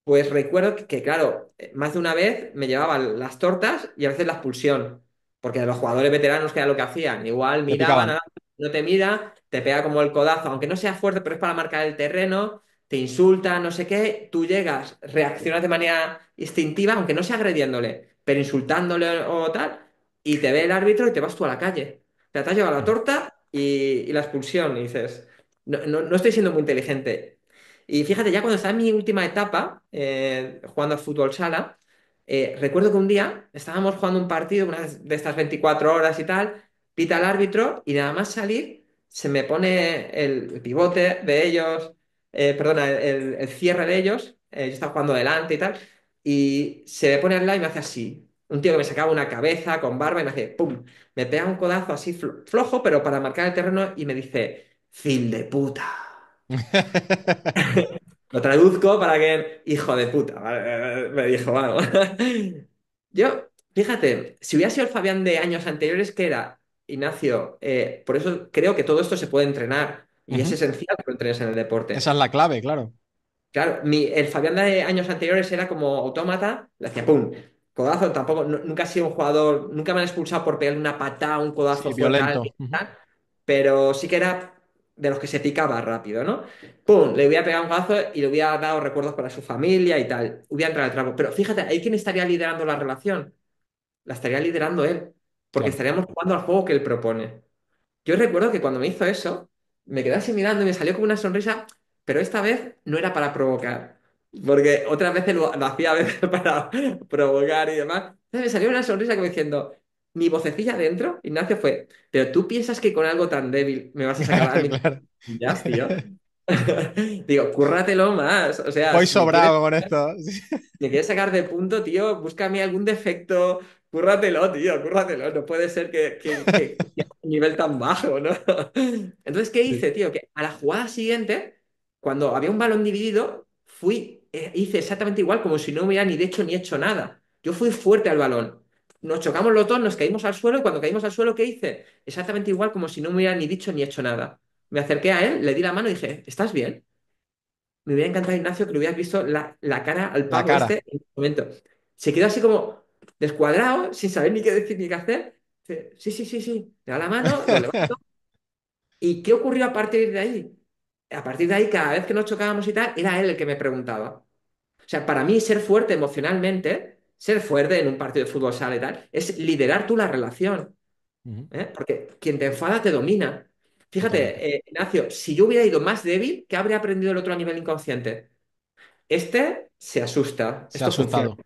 Pues recuerdo claro, más de una vez me llevaban las tortas y a veces la expulsión, porque los jugadores veteranos, que era lo que hacían, igual Te miraban, picaban. no te mira, te pega como el codazo, aunque no sea fuerte, pero es para marcar el terreno, te insulta, no sé qué, tú llegas, reaccionas de manera instintiva, aunque no sea agrediéndole, pero insultándole o tal, y te ve el árbitro y te vas tú a la calle. Te has llevado la torta y la expulsión, y dices, no estoy siendo muy inteligente. Y fíjate, ya cuando estaba en mi última etapa, jugando al fútbol sala, recuerdo que un día estábamos jugando un partido, una de estas 24 horas y tal, pita el árbitro y nada más salir, se me pone el pivote de ellos, perdona, el cierre de ellos, yo estaba jugando delante y tal, y se me pone al lado y me hace así. Un tío que me sacaba una cabeza con barba y me hace ¡pum! Me pega un codazo así flojo, pero para marcar el terreno y me dice, ¡fil de puta! Lo traduzco para que, hijo de puta, ¿vale? Me dijo, vamos. Yo, fíjate, si hubiera sido el Fabián de años anteriores, que era Ignacio, por eso creo que todo esto se puede entrenar y es Ujú. esencial que lo entrenes en el deporte. Esa es la clave, claro. Claro, el Fabián de años anteriores era como autómata, le hacía pum, codazo, tampoco, nunca he sido un jugador, nunca me han expulsado por pegarle una patada, un codazo Sí, fuerte a violento. alguien, Ujú. tal, pero sí que era de los que se picaba rápido, ¿no? Pum, le hubiera pegado un codazo y le hubiera dado recuerdos para su familia y tal, hubiera entrado al trapo. Pero fíjate, ahí quién estaría liderando la relación, la estaría liderando él, porque Claro. estaríamos jugando al juego que él propone. Yo recuerdo que cuando me hizo eso, me quedé así mirando y me salió como una sonrisa, pero esta vez no era para provocar. Porque otras veces lo hacía a veces para provocar y demás. Entonces me salió una sonrisa como diciendo, mi vocecilla adentro, Ignacio, fue, pero tú piensas que con algo tan débil me vas a sacar a Claro, mí, claro. ya, tío. Digo, cúrratelo más. O sea, Voy si me quieres sobrado con esto. me quieres sacar de punto, tío, búscame algún defecto, cúrratelo, tío, cúrratelo. No puede ser que a un nivel tan bajo, ¿no? Entonces, ¿qué Sí. hice, tío? Que a la jugada siguiente, cuando había un balón dividido, hice exactamente igual, como si no hubiera ni de hecho ni hecho nada. Yo fui fuerte al balón. Nos chocamos los dos, nos caímos al suelo y cuando caímos al suelo, ¿qué hice? Exactamente igual, como si no me hubiera ni dicho ni hecho nada. Me acerqué a él, le di la mano y dije, ¿estás bien? Me hubiera encantado, Ignacio, que le hubieras visto la cara al La pavo cara. este en ese momento. Se quedó así como descuadrado, sin saber ni qué decir ni qué hacer. Dice, sí, sí, sí, sí. Le da la mano, lo levanto. ¿Y qué ocurrió a partir de ahí? A partir de ahí, cada vez que nos chocábamos y tal, era él el que me preguntaba. O sea, para mí ser fuerte emocionalmente, ser fuerte en un partido de fútbol sala y tal, es liderar tú la relación. Ujú. Porque quien te enfada te domina. Totalmente. Fíjate, Ignacio, si yo hubiera ido más débil, ¿qué habría aprendido el otro a nivel inconsciente? Este se asusta. Se ha Esto funciona. asustado.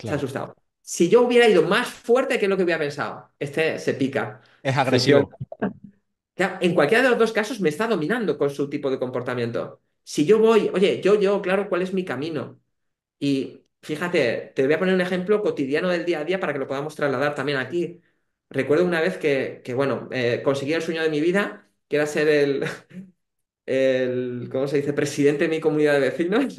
Se ha Claro. asustado. Si yo hubiera ido más fuerte, ¿qué es lo que hubiera pensado? Este se pica. Es Funciona. agresivo. Ya, en cualquiera de los dos casos me está dominando con su tipo de comportamiento. Si yo voy, oye, yo, claro, ¿cuál es mi camino? Y fíjate, te voy a poner un ejemplo cotidiano del día a día para que lo podamos trasladar también aquí. Recuerdo una vez bueno, conseguí el sueño de mi vida, que era ser ¿cómo se dice? Presidente de mi comunidad de vecinos.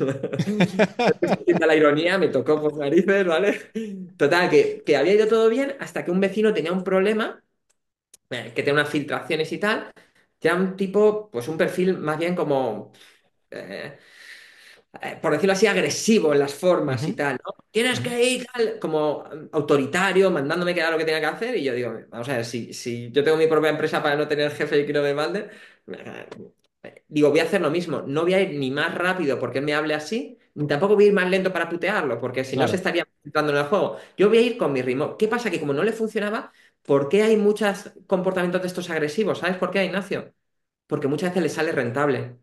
Quita la ironía, me tocó por narices, ¿vale? Total, que había ido todo bien hasta que un vecino tenía un problema, que tenía unas filtraciones y tal, que era un tipo, pues un perfil más bien como, eh, por decirlo así, agresivo en las formas y Ujú, tal, ¿no? Tienes ujú. que ir, tal, como autoritario, mandándome que haga lo que tenga que hacer, y yo digo, vamos a ver, si yo tengo mi propia empresa para no tener jefe y que no me mande, digo, voy a hacer lo mismo, no voy a ir ni más rápido porque él me hable así, ni tampoco voy a ir más lento para putearlo, porque si no se Claro, estaría entrando en el juego. Yo voy a ir con mi ritmo. ¿Qué pasa? Que como no le funcionaba, ¿por qué hay muchos comportamientos de estos agresivos? ¿Sabes por qué, Ignacio? Porque muchas veces les sale rentable.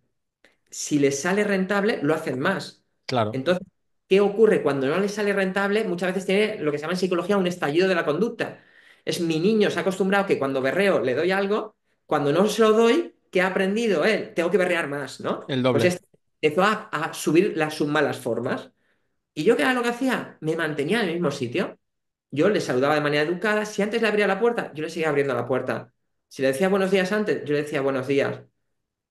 Si les sale rentable, lo hacen más. claro. Entonces, ¿qué ocurre? Cuando no les sale rentable, muchas veces tiene lo que se llama en psicología un estallido de la conducta. Es mi niño se ha acostumbrado que cuando berreo le doy algo, cuando no se lo doy, ¿qué ha aprendido él? Tengo que berrear más, ¿no? El Pues doble. este empezó a subir sus malas formas. ¿Y yo qué era lo que hacía? Me mantenía en el mismo sitio. Yo le saludaba de manera educada. Si antes le abría la puerta, yo le seguía abriendo la puerta. Si le decía buenos días antes, yo le decía buenos días.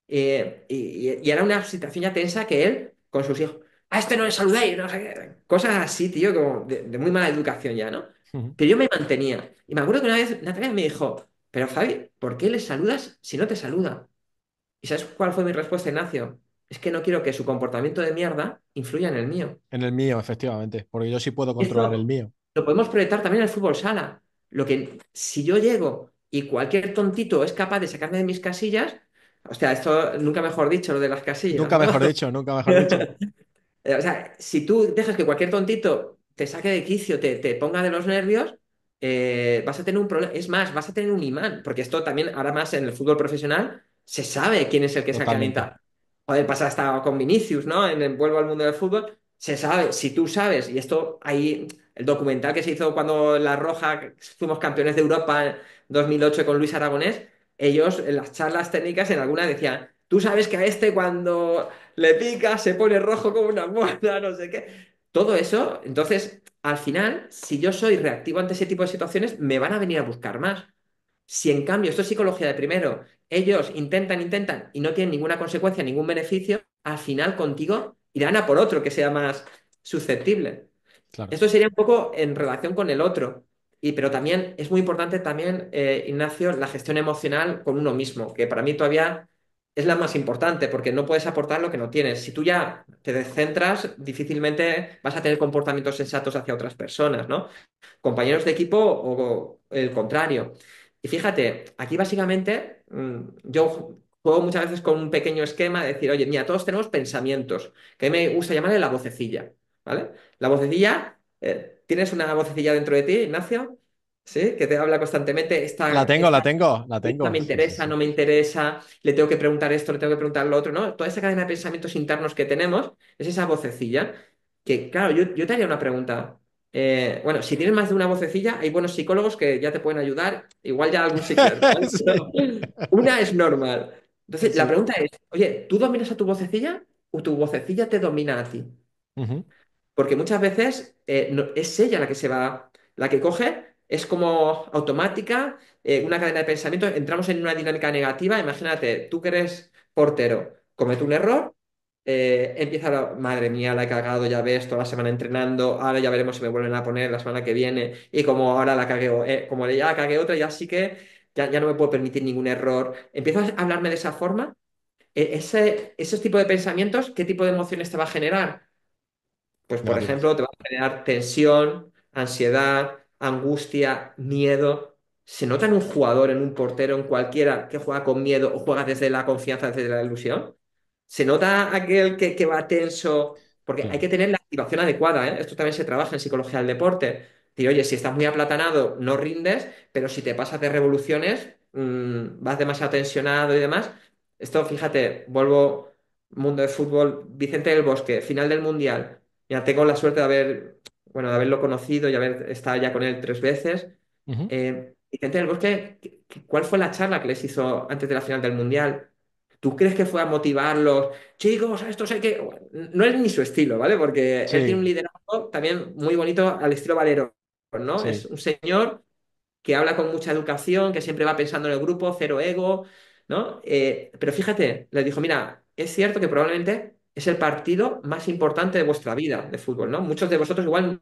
Y era una situación ya tensa que él, con sus hijos, a este no le saludéis, no sé qué. Cosas así, tío, como de muy mala educación ya, ¿no? Ujú. Pero yo me mantenía. Y me acuerdo que una vez Natalia me dijo, pero Javi, ¿por qué le saludas si no te saluda? ¿Y sabes cuál fue mi respuesta, Ignacio? Es que no quiero que su comportamiento de mierda influya en el mío. En el mío, efectivamente. Porque yo sí puedo controlar el Esto mío. lo podemos proyectar también en el fútbol sala. Lo que si yo llego y cualquier tontito es capaz de sacarme de mis casillas, o sea, esto nunca mejor dicho, lo de las casillas, Nunca ¿no? mejor dicho, nunca mejor dicho. O sea, si tú dejas que cualquier tontito te saque de quicio, te ponga de los nervios, vas a tener un problema. Es más, vas a tener un imán, porque esto también, ahora más en el fútbol profesional, se sabe quién es el que saca Totalmente. calienta. Joder, pasa hasta con Vinicius, ¿no? Vuelvo al mundo del fútbol. Se sabe, si tú sabes, y esto ahí, el documental que se hizo cuando La Roja fuimos campeones de Europa en 2008 con Luis Aragonés, ellos en las charlas técnicas en alguna decían, tú sabes que a este cuando le pica, se pone rojo como una mona, no sé qué. Todo eso, entonces, al final, si yo soy reactivo ante ese tipo de situaciones, me van a venir a buscar más. Si en cambio, esto es psicología de primero, ellos intentan y no tienen ninguna consecuencia, ningún beneficio, al final contigo irán a por otro que sea más susceptible. Claro, Esto sería un poco en relación con el otro. Pero también es muy importante también, Ignacio, la gestión emocional con uno mismo, que para mí todavía es la más importante, porque no puedes aportar lo que no tienes. Si tú ya te descentras, difícilmente vas a tener comportamientos sensatos hacia otras personas, ¿no? Compañeros de equipo o el contrario. Y fíjate, aquí básicamente yo juego muchas veces con un pequeño esquema de decir, oye, mira, todos tenemos pensamientos, que a mí me gusta llamarle la vocecilla, ¿vale? La vocecilla, ¿tienes una vocecilla dentro de ti, Ignacio? ¿Sí? Que te habla constantemente. La tengo, la tengo, la Esta tengo. me Sí, sí, interesa, sí. no me interesa, le tengo que preguntar esto, le tengo que preguntar lo otro, ¿no? Toda esa cadena de pensamientos internos que tenemos es esa vocecilla que, claro, yo te haría una pregunta. Bueno, si tienes más de una vocecilla, hay buenos psicólogos que ya te pueden ayudar, igual ya algún psiquiatra, ¿vale? Sí, Pero una es normal. Entonces, la sí. pregunta es, oye, ¿tú dominas a tu vocecilla o tu vocecilla te domina a ti? Ujú. Porque muchas veces es ella la que se va, la que coge, es como automática, una cadena de pensamiento, entramos en una dinámica negativa, imagínate, tú que eres portero, comete un error, madre mía, la he cagado, ya ves, toda la semana entrenando, ahora ya veremos si me vuelven a poner la semana que viene, y como ahora la cagué, como ya la cagué otra, ya sí que ya no me puedo permitir ningún error. Empiezas a hablarme de esa forma, ese tipo de pensamientos, ¿qué tipo de emociones te va a generar? Pues, por Negativas. ejemplo, te va a generar tensión, ansiedad, angustia, miedo. ¿Se nota en un jugador, en un portero, en cualquiera que juega con miedo o juega desde la confianza, desde la ilusión? ¿Se nota aquel que va tenso? Porque hay Claro, que tener la activación adecuada, ¿eh? Esto también se trabaja en psicología del deporte. Decir, oye, si estás muy aplatanado, no rindes, pero si te pasas de revoluciones, vas demasiado tensionado y demás. Esto, fíjate, vuelvo mundo de fútbol, Vicente del Bosque, final del Mundial. Ya tengo la suerte de bueno, de haberlo conocido y haber estado ya con él 3 veces. ujú. Vicente del Bosque, ¿cuál fue la charla que les hizo antes de la final del Mundial? ¿Tú crees que fue a motivarlos? Chicos, a estos hay que... Bueno, no es ni su estilo, ¿vale? Porque él tiene un Sí, liderazgo también muy bonito al estilo Valero, ¿no? Es sí. un señor que habla con mucha educación, que siempre va pensando en el grupo, cero ego, ¿no? Pero fíjate, le dijo, mira, es cierto que probablemente es el partido más importante de vuestra vida de fútbol, ¿no? Muchos de vosotros igual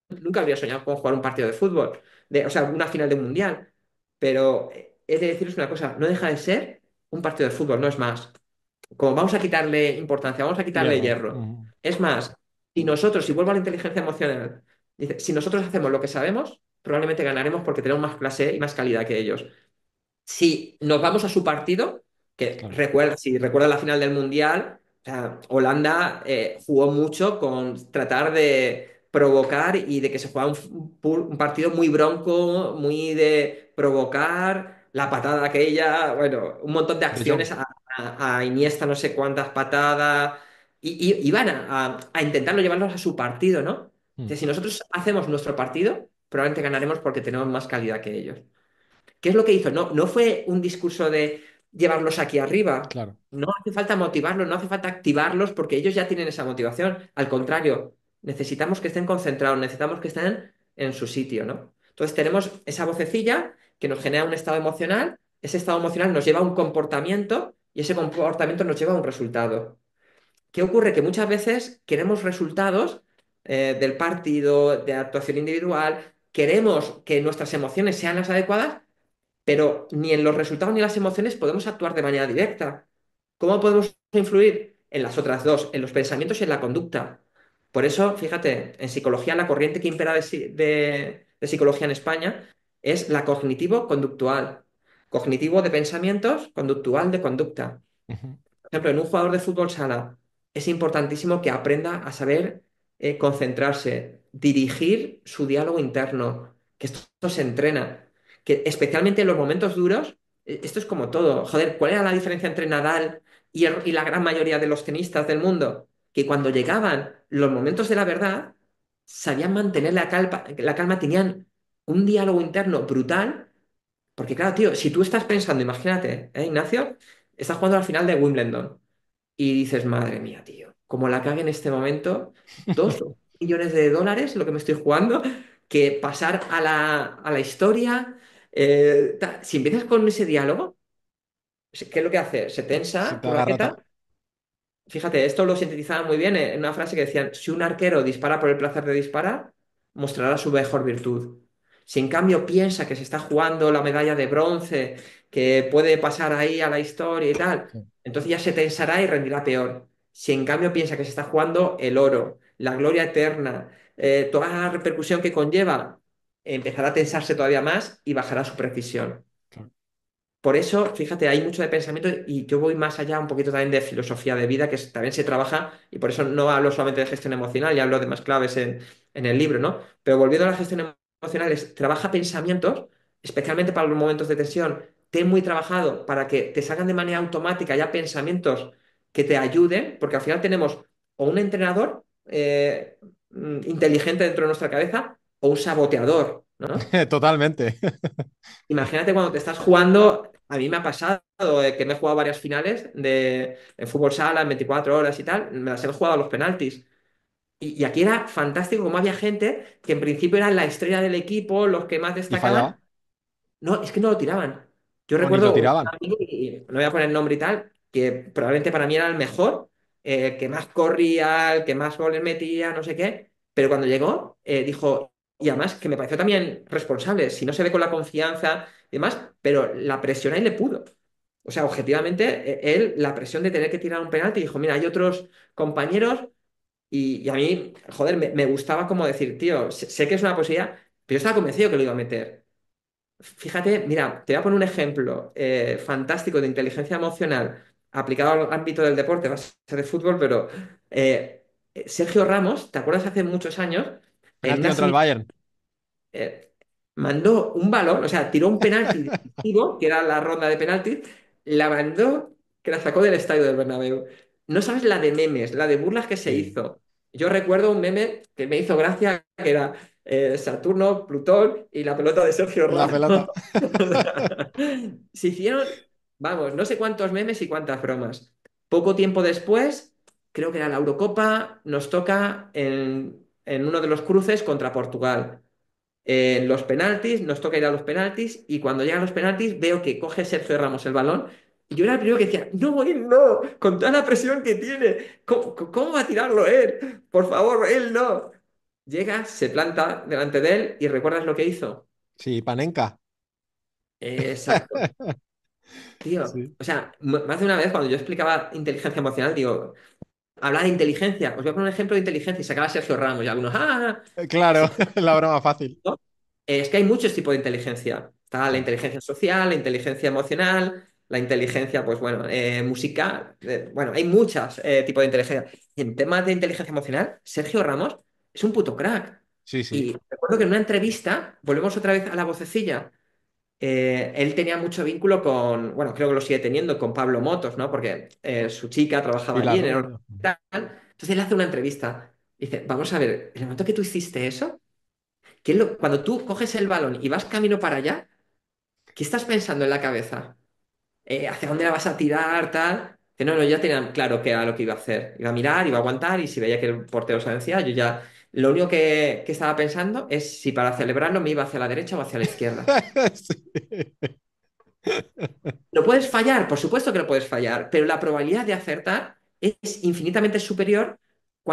nunca habría soñado con jugar un partido de fútbol, o sea, una final de un mundial, pero he de deciros una cosa, no deja de ser un partido de fútbol, no es más. Como vamos a quitarle importancia, vamos a quitarle Hierro. hierro. Ujú. Es más, si nosotros, si vuelvo a la inteligencia emocional, dice, si nosotros hacemos lo que sabemos, probablemente ganaremos porque tenemos más clase y más calidad que ellos. Si nos vamos a su partido, que Claro. recuerda, si recuerda la final del Mundial, o sea, Holanda jugó mucho con tratar de provocar y de que se jugara un partido muy bronco, muy de provocar, la patada aquella, bueno, un montón de De Jong. acciones a Iniesta, no sé cuántas patadas, y iban a intentarlo llevarlos a su partido, ¿no? Mm. Que si nosotros hacemos nuestro partido, probablemente ganaremos porque tenemos más calidad que ellos. ¿Qué es lo que hizo? No fue un discurso de llevarlos aquí arriba. Claro. No hace falta motivarlos, no hace falta activarlos porque ellos ya tienen esa motivación. Al contrario, necesitamos que estén concentrados, necesitamos que estén en su sitio, ¿no? Entonces tenemos esa vocecilla que nos genera un estado emocional, ese estado emocional nos lleva a un comportamiento y ese comportamiento nos lleva a un resultado. ¿Qué ocurre? Que muchas veces queremos resultados del partido, de actuación individual, queremos que nuestras emociones sean las adecuadas, pero ni en los resultados ni en las emociones podemos actuar de manera directa. ¿Cómo podemos influir? En las otras dos, en los pensamientos y en la conducta. Por eso, fíjate, en psicología la corriente que impera de psicología en España es la cognitivo-conductual. Cognitivo de pensamientos, conductual de conducta. Ujú. Por ejemplo, en un jugador de fútbol sala es importantísimo que aprenda a saber concentrarse, dirigir su diálogo interno, que esto se entrena, que especialmente en los momentos duros, esto es como todo. Joder, ¿cuál era la diferencia entre Nadal y la gran mayoría de los tenistas del mundo? Que cuando llegaban los momentos de la verdad, sabían mantener la calma, tenían un diálogo interno brutal, porque claro, tío, si tú estás pensando, imagínate, Ignacio, estás jugando al final de Wimbledon. Y dices, madre mía, tío, como la cague en este momento, 2 millones de dólares lo que me estoy jugando, que pasar a la historia. Si empiezas con ese diálogo, ¿qué es lo que hace? Se Se tensa te tu agarra raqueta. todo. Fíjate, esto lo sintetizaban muy bien en una frase que decían, si un arquero dispara por el placer de disparar, mostrará su mejor virtud. Si en cambio piensa que se está jugando la medalla de bronce, que puede pasar ahí a la historia y tal, Sí, entonces ya se tensará y rendirá peor. Si en cambio piensa que se está jugando el oro, la gloria eterna, toda la repercusión que conlleva, empezará a tensarse todavía más y bajará su precisión. claro. Por eso, fíjate, hay mucho de pensamiento y yo voy más allá un poquito también de filosofía de vida, que también se trabaja, y por eso no hablo solamente de gestión emocional, ya hablo de más claves en el libro, ¿no? Pero volviendo a la gestión emocional, emocional es trabaja pensamientos, especialmente para los momentos de tensión, ten muy trabajado para que te salgan de manera automática ya pensamientos que te ayuden, porque al final tenemos o un entrenador inteligente dentro de nuestra cabeza o un saboteador, ¿no? Totalmente. Imagínate cuando te estás jugando, a mí me ha pasado que me he jugado varias finales en fútbol sala, en 24 horas y tal, me las he jugado a los penaltis. Y aquí era fantástico como había gente que en principio eran la estrella del equipo, los que más Y fallaba. destacaban. No, es que no lo tiraban. Yo O ni lo recuerdo un tiraban. amigo, y no voy a poner nombre y tal, que probablemente para mí era el mejor, el que más corría, el que más goles metía, no sé qué, pero cuando llegó, dijo, y además que me pareció también responsable, si no se ve con la confianza y demás, pero la presión ahí le pudo. O sea, objetivamente, él, la presión de tener que tirar un penalti, dijo, mira, hay otros compañeros y a mí, joder, me gustaba como decir, tío, sé que es una posibilidad, pero yo estaba convencido que lo iba a meter. Fíjate, mira, te voy a poner un ejemplo fantástico de inteligencia emocional aplicado al ámbito del deporte, va a ser de fútbol, pero Sergio Ramos, ¿te acuerdas hace muchos años? En Penalti una contra el semifinal Bayern. mandó un balón, o sea, tiró un penalti decisivo, que era la ronda de penaltis, la mandó, que la sacó del estadio del Bernabéu. No sabes la de memes, la de burlas que se Sí. hizo. Yo recuerdo un meme que me hizo gracia, que era Saturno, Plutón y la pelota de Sergio La Ramos. pelota. O sea, se hicieron, vamos, no sé cuántos memes y cuántas bromas. Poco tiempo después, creo que era la Eurocopa, nos toca en uno de los cruces contra Portugal. En los penaltis, nos toca ir a los penaltis y cuando llegan los penaltis veo que coge Sergio Ramos el balón y yo era el primero que decía, no, él no, con toda la presión que tiene, ¿cómo va a tirarlo él? Por favor, él no. Llega, se planta delante de él y ¿recuerdas lo que hizo? Sí, Panenka. Exacto. Tío, Sí. o sea, más de una vez cuando yo explicaba inteligencia emocional, digo, habla de inteligencia, os voy a poner un ejemplo de inteligencia y sacaba a Sergio Ramos y algunos, Claro, sí, la broma fácil. ¿no? Es que hay muchos tipos de inteligencia. Está la Sí, inteligencia social, la inteligencia emocional, la inteligencia, pues bueno, musical. Bueno, hay muchos tipos de inteligencia. Y en temas de inteligencia emocional, Sergio Ramos es un puto crack. sí, sí. Y recuerdo que en una entrevista, volvemos otra vez a la vocecilla, él tenía mucho vínculo con, bueno, creo que lo sigue teniendo con Pablo Motos, ¿no? Porque su chica trabajaba Sí, la allí en el rubia. hospital. Entonces él hace una entrevista. Dice, vamos a ver, en el momento que tú hiciste eso, cuando tú coges el balón y vas camino para allá, ¿qué estás pensando en la cabeza? ¿Hacia dónde la vas a tirar, tal? Que no, no, ya tenía claro qué era lo que iba a hacer. Iba a mirar, iba a aguantar y si veía que el portero se vencía, yo ya... Lo único que estaba pensando es si para celebrarlo me iba hacia la derecha o hacia la izquierda. Sí. ¿Lo puedes fallar? Por supuesto que lo puedes fallar, pero la probabilidad de acertar es infinitamente superior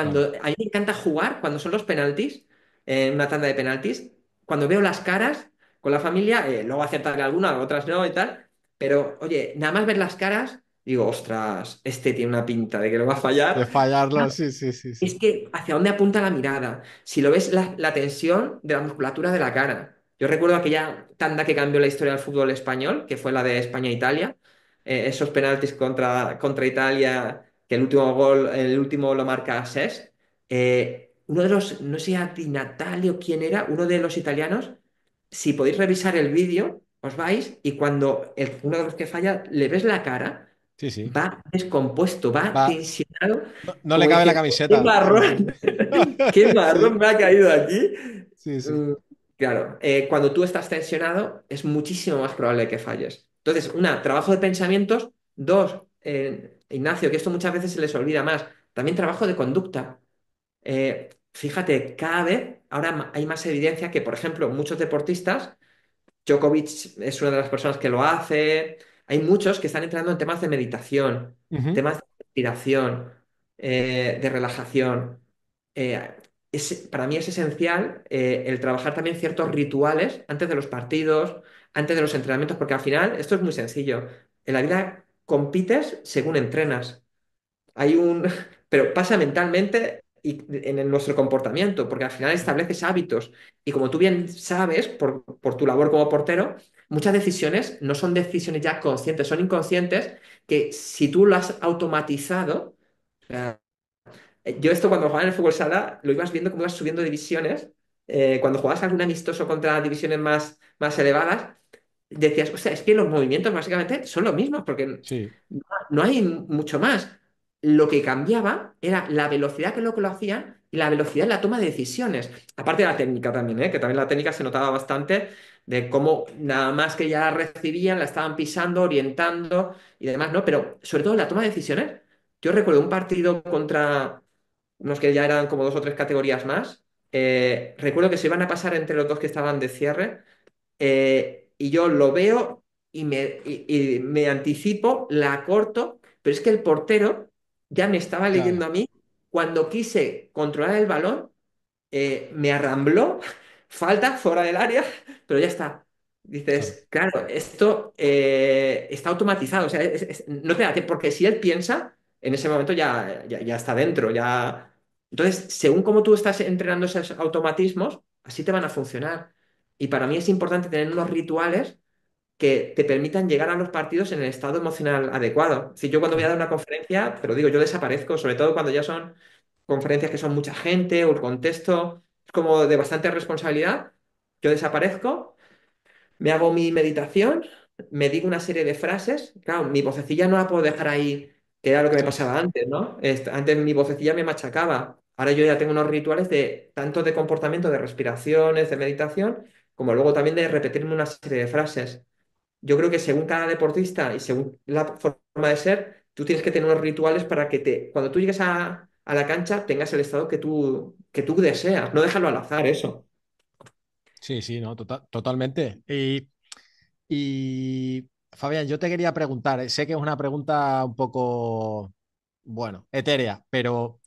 Claro. cuando a mí me encanta jugar, cuando son los penaltis, en una tanda de penaltis, cuando veo las caras con la familia, luego acertaré alguna, otras no y tal, pero oye, nada más ver las caras, digo, ostras, este tiene una pinta de que lo va a De fallar. fallarlo, sí, sí, sí, Es sí. que hacia dónde apunta la mirada. Si lo ves, la tensión de la musculatura de la cara. Yo recuerdo aquella tanda que cambió la historia del fútbol español, que fue la de España-Italia. Esos penaltis contra Italia, que el último gol, el último lo marca Ses. Uno de los, no sé si a Di Natalio quién era, uno de los italianos, si podéis revisar el vídeo, os vais y cuando uno de los que falla, le ves la cara, Sí, sí. va descompuesto, va Va, tensionado no, no le como cabe la diciendo, qué camiseta. Sí, sí. marrón, qué Sí, marrón me ha caído aquí. sí, sí. Mm, claro, cuando tú estás tensionado es muchísimo más probable que falles. Entonces, una, trabajo de pensamientos. Dos, Ignacio, que esto muchas veces se les olvida más, también trabajo de conducta. Fíjate, cada vez ahora hay más evidencia que, por ejemplo, muchos deportistas, Djokovic es una de las personas que lo hace. Hay muchos que están entrando en temas de meditación, Ujú. temas de respiración, de relajación. Eh, para mí es esencial el trabajar también ciertos rituales antes de los partidos, antes de los entrenamientos, porque al final esto es muy sencillo. En la vida compites según entrenas. Hay un... Pero pasa mentalmente y en nuestro comportamiento, porque al final estableces hábitos. Y como tú bien sabes, por tu labor como portero, muchas decisiones no son decisiones ya conscientes, son inconscientes que si tú lo has automatizado, o sea, yo esto cuando jugaba en el fútbol sala lo ibas viendo como ibas subiendo divisiones. cuando jugabas algún amistoso contra divisiones más elevadas, decías, o sea, es que los movimientos básicamente son los mismos, porque Sí, no hay mucho más. Lo que cambiaba era la velocidad con lo que lo hacían y la velocidad en la toma de decisiones. Aparte de la técnica también, ¿eh? Que también la técnica se notaba bastante de cómo nada más que ya recibían, la estaban pisando, orientando y demás, ¿no? Pero sobre todo la toma de decisiones. Yo recuerdo un partido contra unos que ya eran como dos o tres categorías más. Recuerdo que se iban a pasar entre los dos que estaban de cierre y yo lo veo y me anticipo, la corto, pero es que el portero ya me estaba leyendo claro, a mí. Cuando quise controlar el balón, me arrambló, falta fuera del área, pero ya está. claro. Dices, claro, esto está automatizado, o sea, no te da tiempo, porque si él piensa, en ese momento ya está dentro, ya... Entonces, según cómo tú estás entrenando esos automatismos, así te van a funcionar. Y para mí es importante tener unos rituales que te permitan llegar a los partidos en el estado emocional adecuado. Si yo cuando voy a dar una conferencia, te lo digo, yo desaparezco, sobre todo cuando ya son conferencias que son mucha gente o el contexto es como de bastante responsabilidad, yo desaparezco, me hago mi meditación, me digo una serie de frases, claro, mi vocecilla no la puedo dejar ahí, que era lo que me Sí, sí. pasaba antes, ¿no? Antes mi vocecilla me machacaba, ahora yo ya tengo unos rituales de tanto de comportamiento, de respiraciones, de meditación, como luego también de repetirme una serie de frases. Yo creo que según cada deportista y según la forma de ser, tú tienes que tener unos rituales para que cuando tú llegues a la cancha tengas el estado que tú deseas. No dejarlo al azar, eso. Sí, sí, no, totalmente. Y Fabián, yo te quería preguntar, sé que es una pregunta un poco, bueno, etérea, pero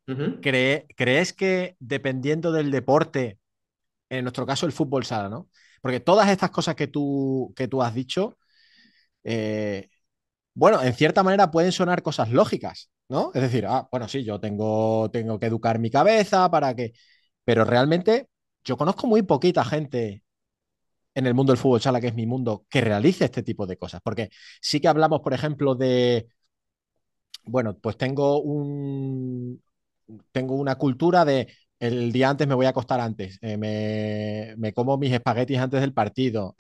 Ujú, ¿crees que dependiendo del deporte, en nuestro caso el fútbol sala, ¿no? Porque todas estas cosas que tú has dicho, eh, bueno, en cierta manera pueden sonar cosas lógicas, ¿no? Es decir, bueno, sí, yo tengo que educar mi cabeza para que... Pero realmente yo conozco muy poquita gente en el mundo del fútbol sala, que es mi mundo, que realice este tipo de cosas. Porque sí que hablamos, por ejemplo, bueno, pues tengo una cultura de el día antes me voy a acostar antes, me como mis espaguetis antes del partido,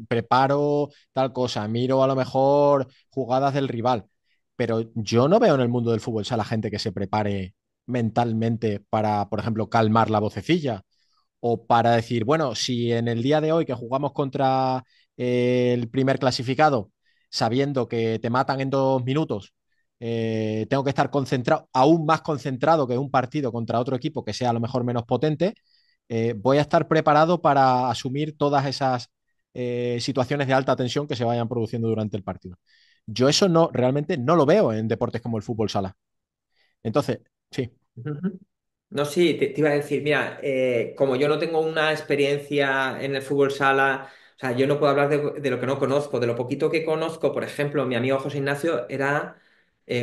preparo tal cosa, miro a lo mejor jugadas del rival, pero yo no veo en el mundo del fútbol sala gente que se prepare mentalmente para, por ejemplo, calmar la vocecilla o para decir, bueno, si en el día de hoy que jugamos contra el primer clasificado, sabiendo que te matan en 2 minutos, tengo que estar concentrado, aún más concentrado que un partido contra otro equipo que sea a lo mejor menos potente, voy a estar preparado para asumir todas esas situaciones de alta tensión que se vayan produciendo durante el partido. Yo eso no, realmente no lo veo en deportes como el fútbol sala. Entonces, sí. ujú. No, sí, te iba a decir, mira, como yo no tengo una experiencia en el fútbol sala, o sea, yo no puedo hablar de lo que no conozco, de lo poquito que conozco, por ejemplo, mi amigo José Ignacio era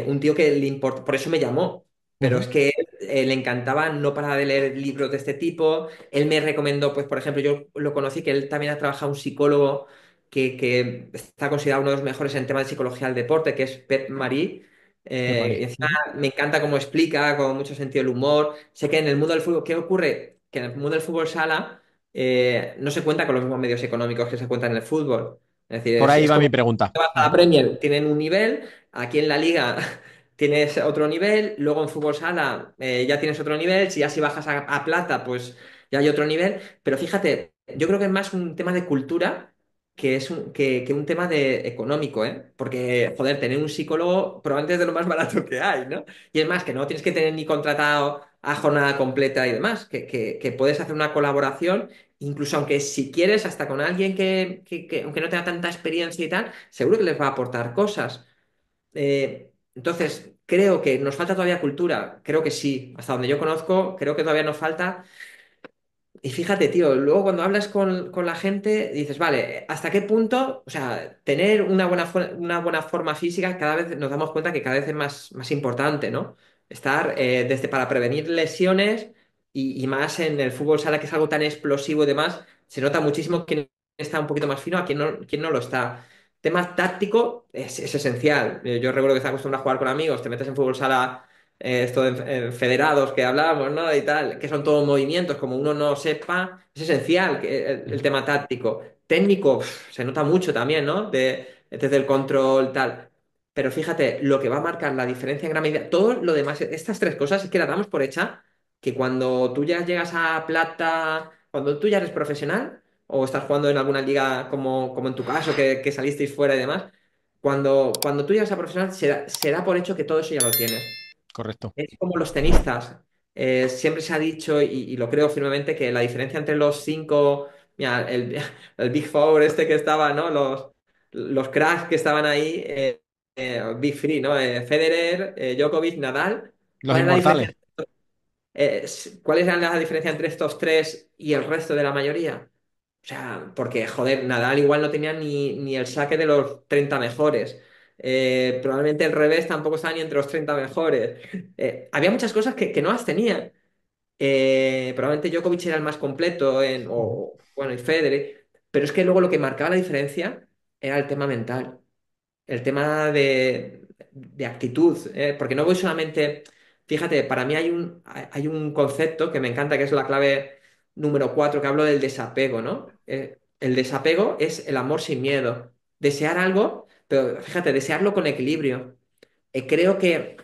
un tío que le importa, por eso me llamó, pero es Ujú. que le encantaba, no paraba de leer libros de este tipo, él me recomendó, pues, por ejemplo, yo lo conocí, que él también ha trabajado un psicólogo que está considerado uno de los mejores en temas de psicología del deporte, que es Pep Marí. Me Y parece. encima me encanta cómo explica, con mucho sentido del humor. Sé que en el mundo del fútbol, ¿qué ocurre? Que en el mundo del fútbol sala no se cuenta con los mismos medios económicos que se cuentan en el fútbol. Es decir, Por es, ahí es va mi como pregunta. te vas a la Ujú. Premier, tienen un nivel, aquí en la Liga tienes otro nivel, luego en fútbol sala ya tienes otro nivel, si bajas a plata, pues ya hay otro nivel. Pero fíjate, yo creo que es más un tema de cultura que un tema de económico, ¿eh? Porque, joder, tener un psicólogo probablemente es de lo más barato que hay, ¿no? Y es más, que no tienes que tener ni contratado a jornada completa y demás, que puedes hacer una colaboración, incluso aunque si quieres, hasta con alguien que aunque no tenga tanta experiencia y tal, seguro que les va a aportar cosas. Entonces, creo que nos falta todavía cultura, creo que sí, hasta donde yo conozco, creo que todavía nos falta. Y fíjate, tío, luego cuando hablas con la gente, dices, vale, ¿hasta qué punto? O sea, tener una buena forma física, cada vez nos damos cuenta que cada vez es más importante, ¿no? Estar desde para prevenir lesiones y más en el fútbol sala, que es algo tan explosivo y demás, se nota muchísimo quién está un poquito más fino a quién no lo está. Tema táctico es esencial. Yo recuerdo que estaba acostumbrado a jugar con amigos, te metes en fútbol sala. esto de federados que hablábamos, ¿no? Y tal, que son todos movimientos, como uno no sepa, es esencial el tema táctico. Técnico, se nota mucho también, ¿no? Desde el control, tal. Pero fíjate, lo que va a marcar la diferencia en gran medida, todo lo demás, estas tres cosas es que las damos por hecha, que cuando tú ya llegas a plata, cuando tú ya eres profesional, o estás jugando en alguna liga como en tu caso, que salisteis fuera y demás, cuando tú llegas a profesional, se da por hecho que todo eso ya lo tienes. Correcto. Es como los tenistas. Siempre se ha dicho, y lo creo firmemente, que la diferencia entre los cinco, mira, el Big Four este que estaba, ¿no? Los cracks que estaban ahí, Big Three, ¿no? Federer, Djokovic, Nadal. Los ¿Cuál es la inmortales. diferencia? ¿Cuál es la diferencia entre estos tres y el resto de la mayoría? O sea, porque, joder, Nadal igual no tenía ni el saque de los 30 mejores. Probablemente el revés tampoco estaba ni entre los 30 mejores. Había muchas cosas que no las tenía. Probablemente Djokovic era el más completo, Ujú. bueno, y Federer. Pero es que luego lo que marcaba la diferencia era el tema mental, el tema de actitud, porque no voy solamente, fíjate, para mí hay un concepto que me encanta, que es la clave número 4 que hablo del desapego, ¿no? El desapego es el amor sin miedo, desear algo, pero fíjate, desearlo con equilibrio. Creo que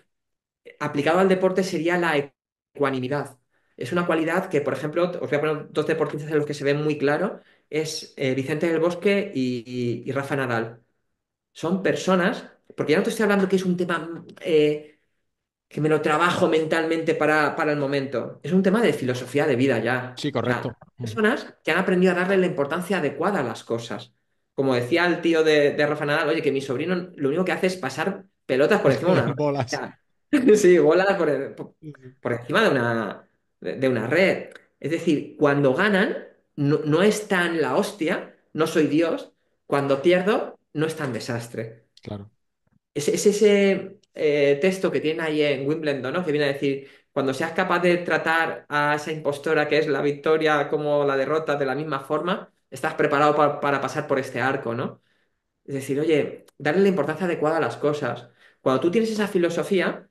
aplicado al deporte sería la ecuanimidad. Es una cualidad que, por ejemplo, os voy a poner dos deportistas en los que se ve muy claro, es Vicente del Bosque y Rafa Nadal. Son personas, porque ya no te estoy hablando que es un tema que me lo trabajo mentalmente para el momento, es un tema de filosofía de vida ya. Sí, O sea, correcto. Ujú. personas que han aprendido a darle la importancia adecuada a las cosas. Como decía el tío de Rafa Nadal, oye, que mi sobrino lo único que hace es pasar pelotas por encima de una red. O Bolas. sea, sí, bolas Sí, sí. por encima de una red. Es decir, cuando ganan, no es tan la hostia, no soy Dios. Cuando pierdo, no es tan desastre. Claro. Es ese texto que tiene ahí en Wimbledon, ¿no? Que viene a decir, cuando seas capaz de tratar a esa impostora que es la victoria como la derrota de la misma forma, estás preparado para pasar por este arco, ¿no? Es decir, oye, darle la importancia adecuada a las cosas. Cuando tú tienes esa filosofía,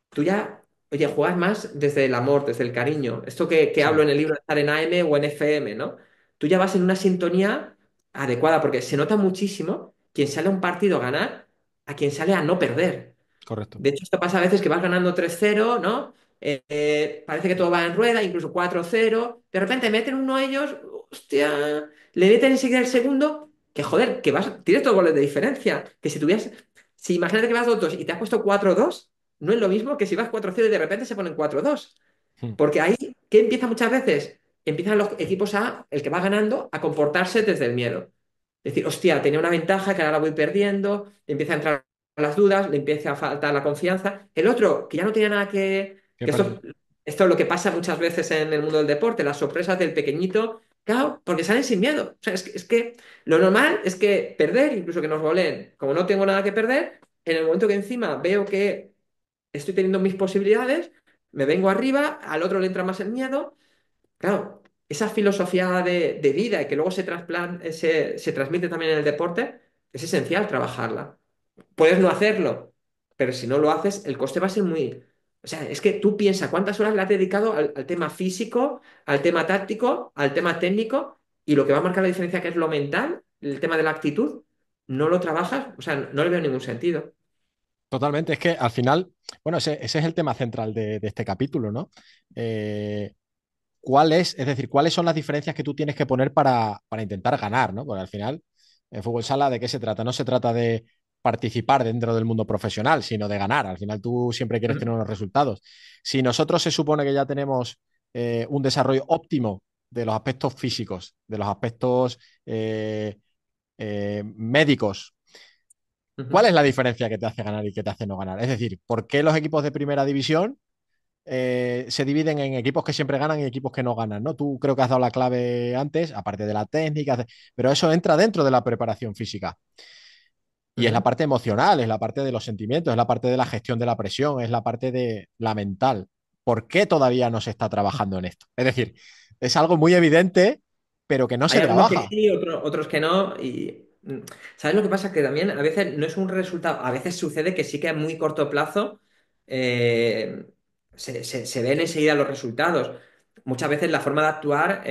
tú ya, oye, juegas más desde el amor, desde el cariño. Esto que Sí, hablo en el libro de estar en AM o en FM, ¿no? Tú ya vas en una sintonía adecuada, porque se nota muchísimo quien sale a un partido a ganar a quien sale a no perder. correcto. De hecho, esto pasa a veces que vas ganando 3-0, ¿no? Parece que todo va en rueda, incluso 4-0. De repente meten uno a ellos, hostia, le meten enseguida el segundo, que joder, tienes dos goles de diferencia. Que si tuvieras, si imagínate que vas 2-2 y te has puesto 4-2, no es lo mismo que si vas 4-0 y de repente se ponen 4-2. Mm. Porque ahí, ¿qué empieza muchas veces? Empiezan los equipos el que va ganando, a comportarse desde el miedo. Es decir, hostia, tenía una ventaja que ahora la voy perdiendo, le empieza a entrar las dudas, le empieza a faltar la confianza. El otro, que ya no tenía nada Qué que perder. esto es lo que pasa muchas veces en el mundo del deporte, las sorpresas del pequeñito, claro, porque salen sin miedo. O sea, es que lo normal es que perder, incluso que nos goleen, como no tengo nada que perder, en el momento que encima veo que estoy teniendo mis posibilidades, me vengo arriba, al otro le entra más el miedo. Claro, esa filosofía de vida y que luego se transmite también en el deporte, es esencial trabajarla. Puedes no hacerlo, pero si no lo haces, el coste va a ser muy... O sea, es que tú piensas cuántas horas le has dedicado al tema físico, al tema táctico, al tema técnico, y lo que va a marcar la diferencia, que es lo mental, el tema de la actitud, no lo trabajas, o sea, no le veo ningún sentido. Totalmente. Es que al final, bueno, ese es el tema central de este capítulo, ¿no? Eh, es decir, cuáles son las diferencias que tú tienes que poner para intentar ganar, ¿no? Porque al final, en fútbol sala, ¿de qué se trata? No se trata de participar dentro del mundo profesional, sino de ganar. Al final tú siempre quieres tener unos resultados. Si nosotros se supone que ya tenemos un desarrollo óptimo de los aspectos físicos, de los aspectos médicos, ¿cuál Ujú. es la diferencia que te hace ganar y que te hace no ganar? Es decir, ¿por qué los equipos de primera división se dividen en equipos que siempre ganan y equipos que no ganan, ¿no? Tú creo que has dado la clave antes, aparte de la técnica, pero eso entra dentro de la preparación física. Y es la Ujú. parte emocional, es la parte de los sentimientos, es la parte de la gestión de la presión, es la parte de la mental. ¿Por qué todavía no se está trabajando en esto? Es decir, es algo muy evidente, pero que no Hay se algunos que trabaja. sí, otros que no. Y ¿sabes lo que pasa? Que también a veces no es un resultado, a veces sucede que sí que a muy corto plazo, eh, se ven enseguida los resultados. Muchas veces la forma de actuar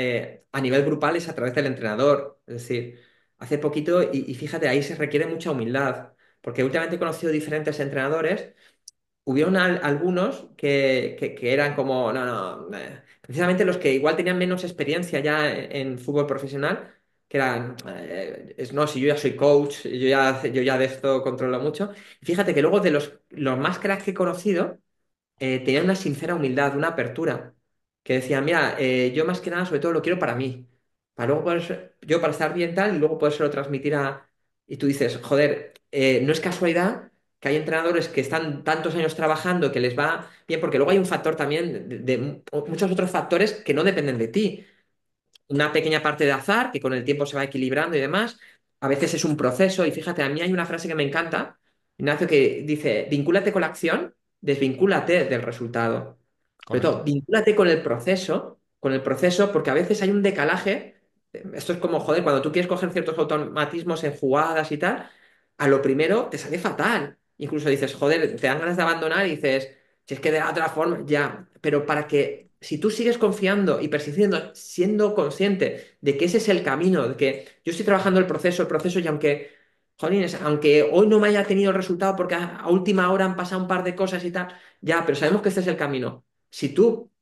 a nivel grupal es a través del entrenador. Es decir, hace poquito, y fíjate, ahí se requiere mucha humildad, porque últimamente he conocido diferentes entrenadores. Hubieron algunos que eran como, no, no, precisamente los que igual tenían menos experiencia ya en fútbol profesional, que eran, no, si yo ya soy coach, yo ya de esto controlo mucho. Fíjate que luego de los más cracks que he conocido, tenían una sincera humildad, una apertura, que decían, mira, yo más que nada, sobre todo lo quiero para mí, para luego yo para estar bien tal y luego podérselo transmitir a... Y tú dices, joder, no es casualidad que hay entrenadores que están tantos años trabajando que les va bien, porque luego hay un factor también de muchos otros factores que no dependen de ti, una pequeña parte de azar que con el tiempo se va equilibrando y demás. A veces es un proceso y fíjate, a mí hay una frase que me encanta, Ignacio, que dice, vincúlate con la acción, desvincúlate del resultado. Sobre todo, Correcto. vincúlate con el proceso, porque a veces hay un decalaje. Esto es como, joder, cuando tú quieres coger ciertos automatismos en jugadas y tal, a lo primero te sale fatal. Incluso dices, joder, te dan ganas de abandonar y dices, si es que de la otra forma, ya. Pero para que, si tú sigues confiando y persistiendo, siendo consciente de que ese es el camino, de que yo estoy trabajando el proceso, y aunque, jolines, aunque hoy no me haya tenido el resultado porque a última hora han pasado un par de cosas y tal, ya, pero sabemos que este es el camino. Si tú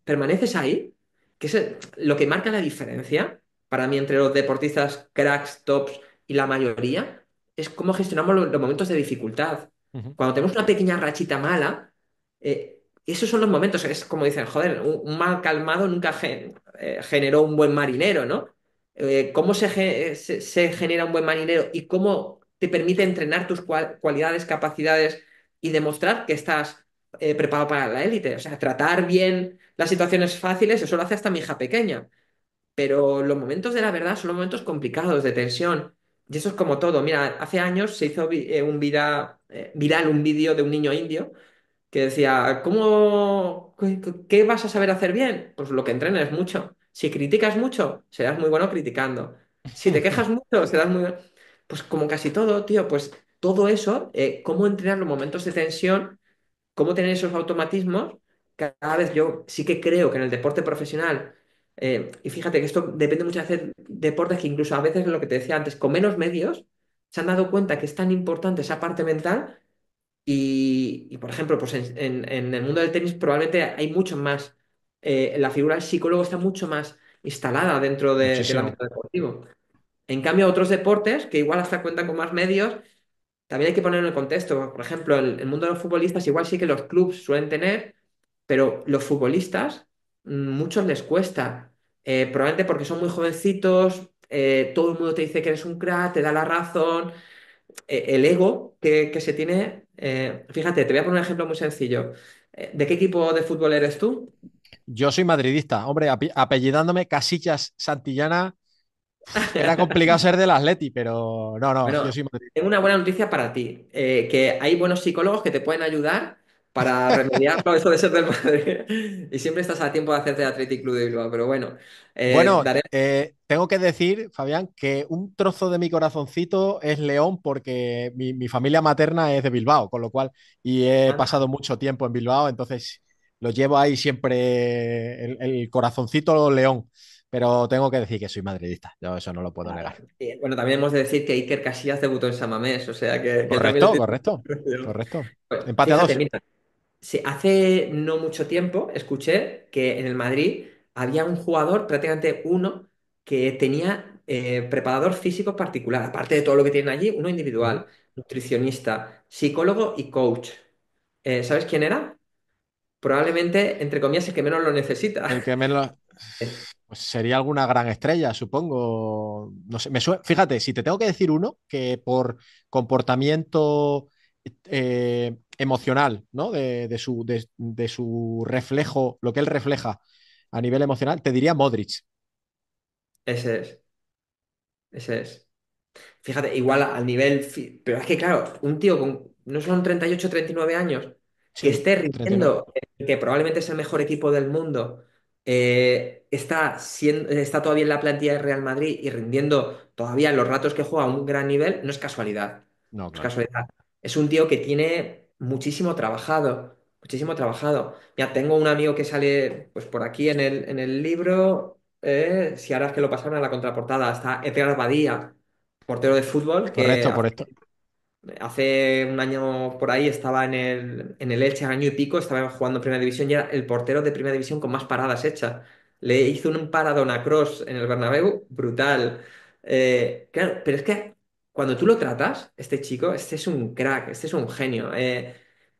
permaneces ahí, que es lo que marca la diferencia para mí entre los deportistas cracks, tops y la mayoría, es cómo gestionamos los momentos de dificultad. Ujú. Cuando tenemos una pequeña rachita mala, esos son los momentos, es como dicen, joder, un mal calmado nunca generó un buen marinero, ¿no? ¿Cómo se genera un buen marinero y cómo te permite entrenar tus cualidades, capacidades y demostrar que estás preparado para la élite? O sea, tratar bien las situaciones fáciles, eso lo hace hasta mi hija pequeña, pero los momentos de la verdad son los momentos complicados, de tensión. Y eso es como todo. Mira, hace años se hizo viral un vídeo de un niño indio que decía, ¿qué vas a saber hacer bien? Pues lo que entrenes mucho. Si criticas mucho, serás muy bueno criticando. Si te quejas mucho, serás muy bueno. Pues como casi todo, tío, pues todo eso, cómo entrenar los momentos de tensión, cómo tener esos automatismos, cada vez yo sí que creo que en el deporte profesional, y fíjate que esto depende muchas veces de deportes que incluso a veces lo que te decía antes, con menos medios, se han dado cuenta que es tan importante esa parte mental por ejemplo, pues en el mundo del tenis probablemente hay mucho más, la figura del psicólogo está mucho más instalada dentro del Muchísimo. ámbito deportivo. En cambio, otros deportes que igual hasta cuentan con más medios, también hay que ponerlo en el contexto. Por ejemplo, el mundo de los futbolistas igual sí que los clubes suelen tener, pero los futbolistas, muchos les cuesta. Probablemente porque son muy jovencitos, todo el mundo te dice que eres un crack, te da la razón, el ego que se tiene, fíjate, te voy a poner un ejemplo muy sencillo. ¿De qué equipo de fútbol eres tú? Yo soy madridista. Hombre, apellidándome Casillas Santillana, era complicado ser del Atleti, pero no, no, yo Bueno, soy madridista. tengo una buena noticia para ti, que hay buenos psicólogos que te pueden ayudar para remediar todo eso de ser del Madrid. Y siempre estás a tiempo de hacerte el Athletic Club de Bilbao, pero bueno, Bueno, daré... tengo que decir, Fabián, que un trozo de mi corazoncito es León porque mi familia materna es de Bilbao, con lo cual, y he pasado mucho tiempo en Bilbao, entonces lo llevo ahí siempre el corazoncito León, pero tengo que decir que soy madridista, yo eso no lo puedo negar. Bueno, también hemos de decir que Iker Casillas debutó en San Mamés, o sea que él también Correcto, tiene... correcto, correcto. Pues, Empate a fíjate, dos. mira, sí, hace no mucho tiempo escuché que en el Madrid había un jugador, prácticamente uno, que tenía preparador físico particular, aparte de todo lo que tienen allí, uno Ujú. individual, nutricionista, psicólogo y coach. ¿Sabes quién era? Probablemente, entre comillas, el que menos lo necesita. El que menos, pues sería alguna gran estrella, supongo. No sé, fíjate, si te tengo que decir uno que por comportamiento emocional, ¿no? De su reflejo, lo que él refleja a nivel emocional, te diría Modric. Ese es, ese es. Fíjate, igual al nivel... Pero es que, claro, un tío con no son 38 39 años, que Sí, esté 39. rindiendo, que probablemente es el mejor equipo del mundo, está todavía en la plantilla de Real Madrid y rindiendo todavía en los ratos que juega a un gran nivel, no es casualidad. No, No es claro. casualidad. Es un tío que tiene. muchísimo trabajado, muchísimo trabajado. Mira, tengo un amigo que sale pues por aquí en el libro, si ahora es que lo pasaron a la contraportada, está Edgar Badía, portero de fútbol, que Correcto, por esto. hace un año por ahí estaba en el Elche, año y pico, estaba jugando en Primera División y era el portero de Primera División con más paradas hechas. Le hizo un paradón a Cross en el Bernabéu brutal. Claro, pero es que cuando tú lo tratas, este chico, este es un crack, este es un genio.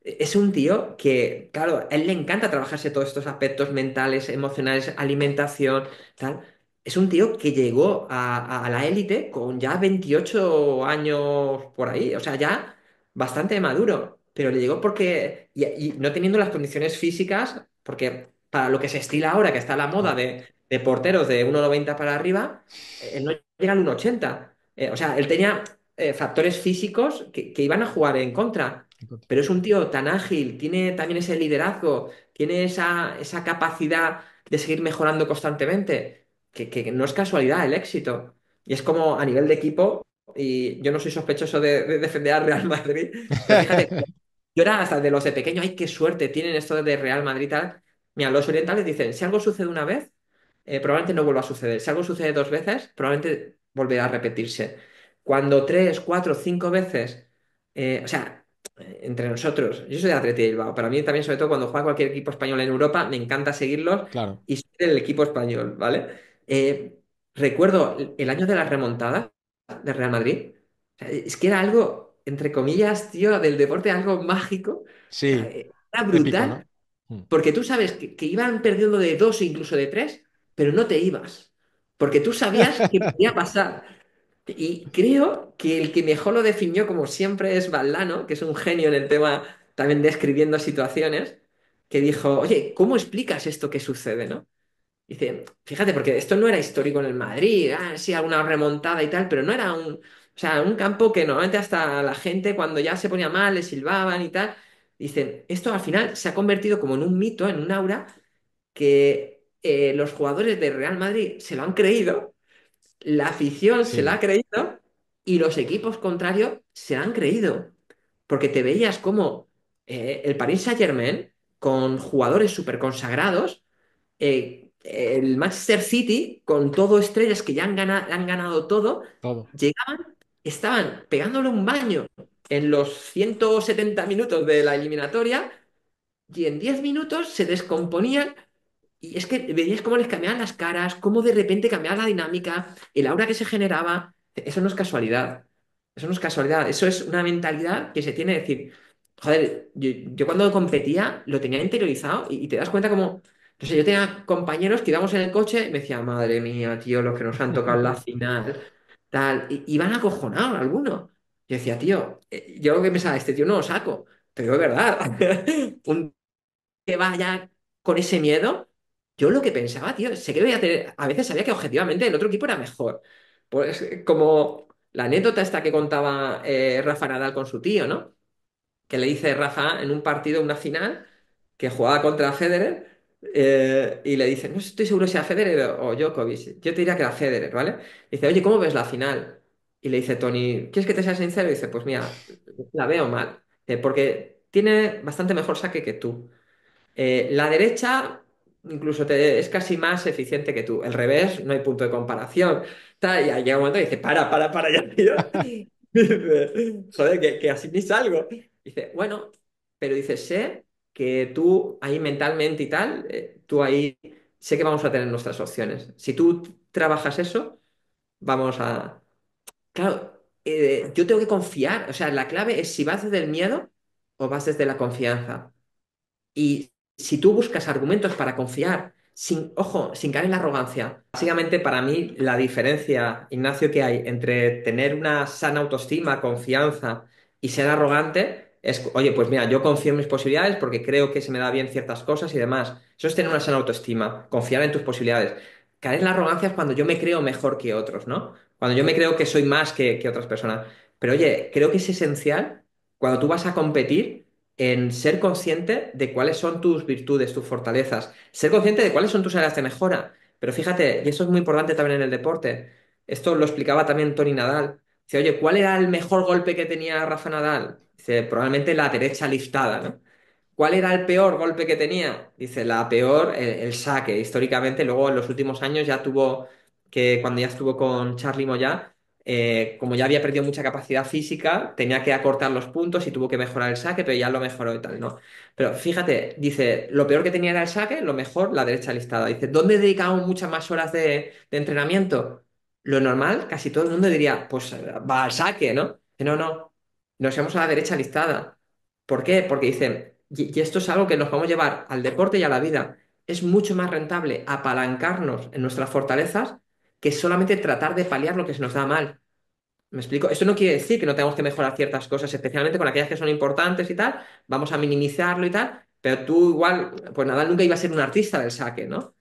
Es un tío que, claro, a él le encanta trabajarse todos estos aspectos mentales, emocionales, alimentación, tal. Es un tío que llegó a la élite con ya 28 años por ahí, o sea, ya bastante maduro, pero le llegó porque, y no teniendo las condiciones físicas, porque para lo que se estila ahora, que está la moda Claro. de porteros de 1,90 para arriba, él no llega al 1,80. O sea, él tenía factores físicos que iban a jugar en contra, pero es un tío tan ágil, tiene también ese liderazgo, tiene esa capacidad de seguir mejorando constantemente que no es casualidad el éxito. Y es como a nivel de equipo, y yo no soy sospechoso de defender al Real Madrid, pero fíjate, yo era hasta de los de pequeño, ay, qué suerte tienen esto de Real Madrid tal. Mira, los orientales dicen, si algo sucede una vez, probablemente no vuelva a suceder. Si algo sucede dos veces, probablemente volverá a repetirse. Cuando tres, cuatro, cinco veces, o sea, entre nosotros, yo soy de Athletic de Bilbao, para mí también, sobre todo cuando juega cualquier equipo español en Europa, me encanta seguirlos Claro. y soy del equipo español, ¿vale? Eh, Recuerdo el año de las remontadas de Real Madrid, o sea, es que era algo, entre comillas, tío, del deporte, algo mágico. Sí, Era épico, ¿no? brutal, Mm. porque tú sabes que iban perdiendo de dos e incluso de tres, pero no te ibas, porque tú sabías que podía pasar. Y creo que el que mejor lo definió, como siempre, es Valdano, que es un genio en el tema también describiendo situaciones, que dijo, oye, ¿cómo explicas esto que sucede, no? Dice, fíjate, porque esto no era histórico en el Madrid, sí, alguna remontada y tal, pero no era o sea, un campo que normalmente hasta la gente cuando ya se ponía mal le silbaban y tal. Dicen, esto al final se ha convertido como en un mito, en un aura, que los jugadores de Real Madrid se lo han creído, la afición se la Sí, ha creído y los equipos contrarios se la han creído. Porque te veías como el Paris Saint-Germain, con jugadores súper consagrados, el Manchester City, con todo estrellas que ya han ganado todo, todo. llegaban, estaban pegándole un baño en los 170 minutos de la eliminatoria y en 10 minutos se descomponían y es que veías cómo les cambiaban las caras, cómo de repente cambiaba la dinámica, el aura que se generaba. Eso no es casualidad. Eso no es casualidad. Eso es una mentalidad que se tiene que decir, joder, yo cuando competía lo tenía interiorizado y te das cuenta como, no sé, yo tenía compañeros que íbamos en el coche y me decían, madre mía, tío, los que nos han tocado en la final, tal, y iban acojonados algunos. Yo decía, tío, yo lo que pensaba, este tío no lo saco, pero es verdad. Un que vaya con ese miedo, yo lo que pensaba, tío, sé que voy a tener, a veces sabía que objetivamente el otro equipo era mejor. Pues como la anécdota esta que contaba Rafa Nadal con su tío, ¿no? Que le dice Rafa en un partido, una final, que jugaba contra Federer, y le dice, no estoy seguro si era Federer o Djokovic, yo te diría que era Federer, ¿vale? Dice, oye, ¿cómo ves la final? Y le dice Tony, ¿quieres que te sea sincero? Y dice, pues mira, la veo mal, porque tiene bastante mejor saque que tú. La derecha incluso es casi más eficiente que tú. El revés, no hay punto de comparación. Tal, y ahí llega un momento y dice, para ya, tío. Dice, joder, que así ni salgo. Dice, bueno, pero dice, sé que tú ahí mentalmente y tal, tú ahí, sé que vamos a tener nuestras opciones. Si tú trabajas eso, vamos a... Claro, yo tengo que confiar. O sea, la clave es si vas desde el miedo o vas desde la confianza. Y si tú buscas argumentos para confiar, sin, ojo, sin caer en la arrogancia, básicamente para mí la diferencia, Ignacio, que hay entre tener una sana autoestima, confianza y ser arrogante es, oye, pues mira, yo confío en mis posibilidades porque creo que se me da bien ciertas cosas y demás. Eso es tener una sana autoestima, confiar en tus posibilidades. Caer en la arrogancia es cuando yo me creo mejor que otros, ¿no? Cuando yo me creo que soy más que otras personas. Pero oye, creo que es esencial cuando tú vas a competir en ser consciente de cuáles son tus virtudes, tus fortalezas, ser consciente de cuáles son tus áreas de mejora. Pero fíjate, y eso es muy importante también en el deporte, esto lo explicaba también Tony Nadal, Dice, oye, ¿cuál era el mejor golpe que tenía Rafa Nadal? Dice, probablemente la derecha liftada, ¿no? ¿Cuál era el peor golpe que tenía? Dice, la peor, el saque. Históricamente, luego en los últimos años ya tuvo que, cuando ya estuvo con Charlie Moyá, como ya había perdido mucha capacidad física, tenía que acortar los puntos y tuvo que mejorar el saque, pero ya lo mejoró y tal, ¿no? Pero fíjate, dice, lo peor que tenía era el saque, lo mejor la derecha listada. Dice, ¿dónde dedicamos muchas más horas de entrenamiento? Lo normal, casi todo el mundo diría, pues va al saque, ¿no? Dice, no, no, nos vamos a la derecha listada. ¿Por qué? Porque dicen, y esto es algo que nos podemos llevar al deporte y a la vida. Es mucho más rentable apalancarnos en nuestras fortalezas que solamente tratar de paliar lo que se nos da mal. ¿Me explico? Esto no quiere decir que no tengamos que mejorar ciertas cosas, especialmente con aquellas que son importantes y tal. Vamos a minimizarlo y tal. Pero tú igual, pues Nadal nunca iba a ser un artista del saque, ¿no?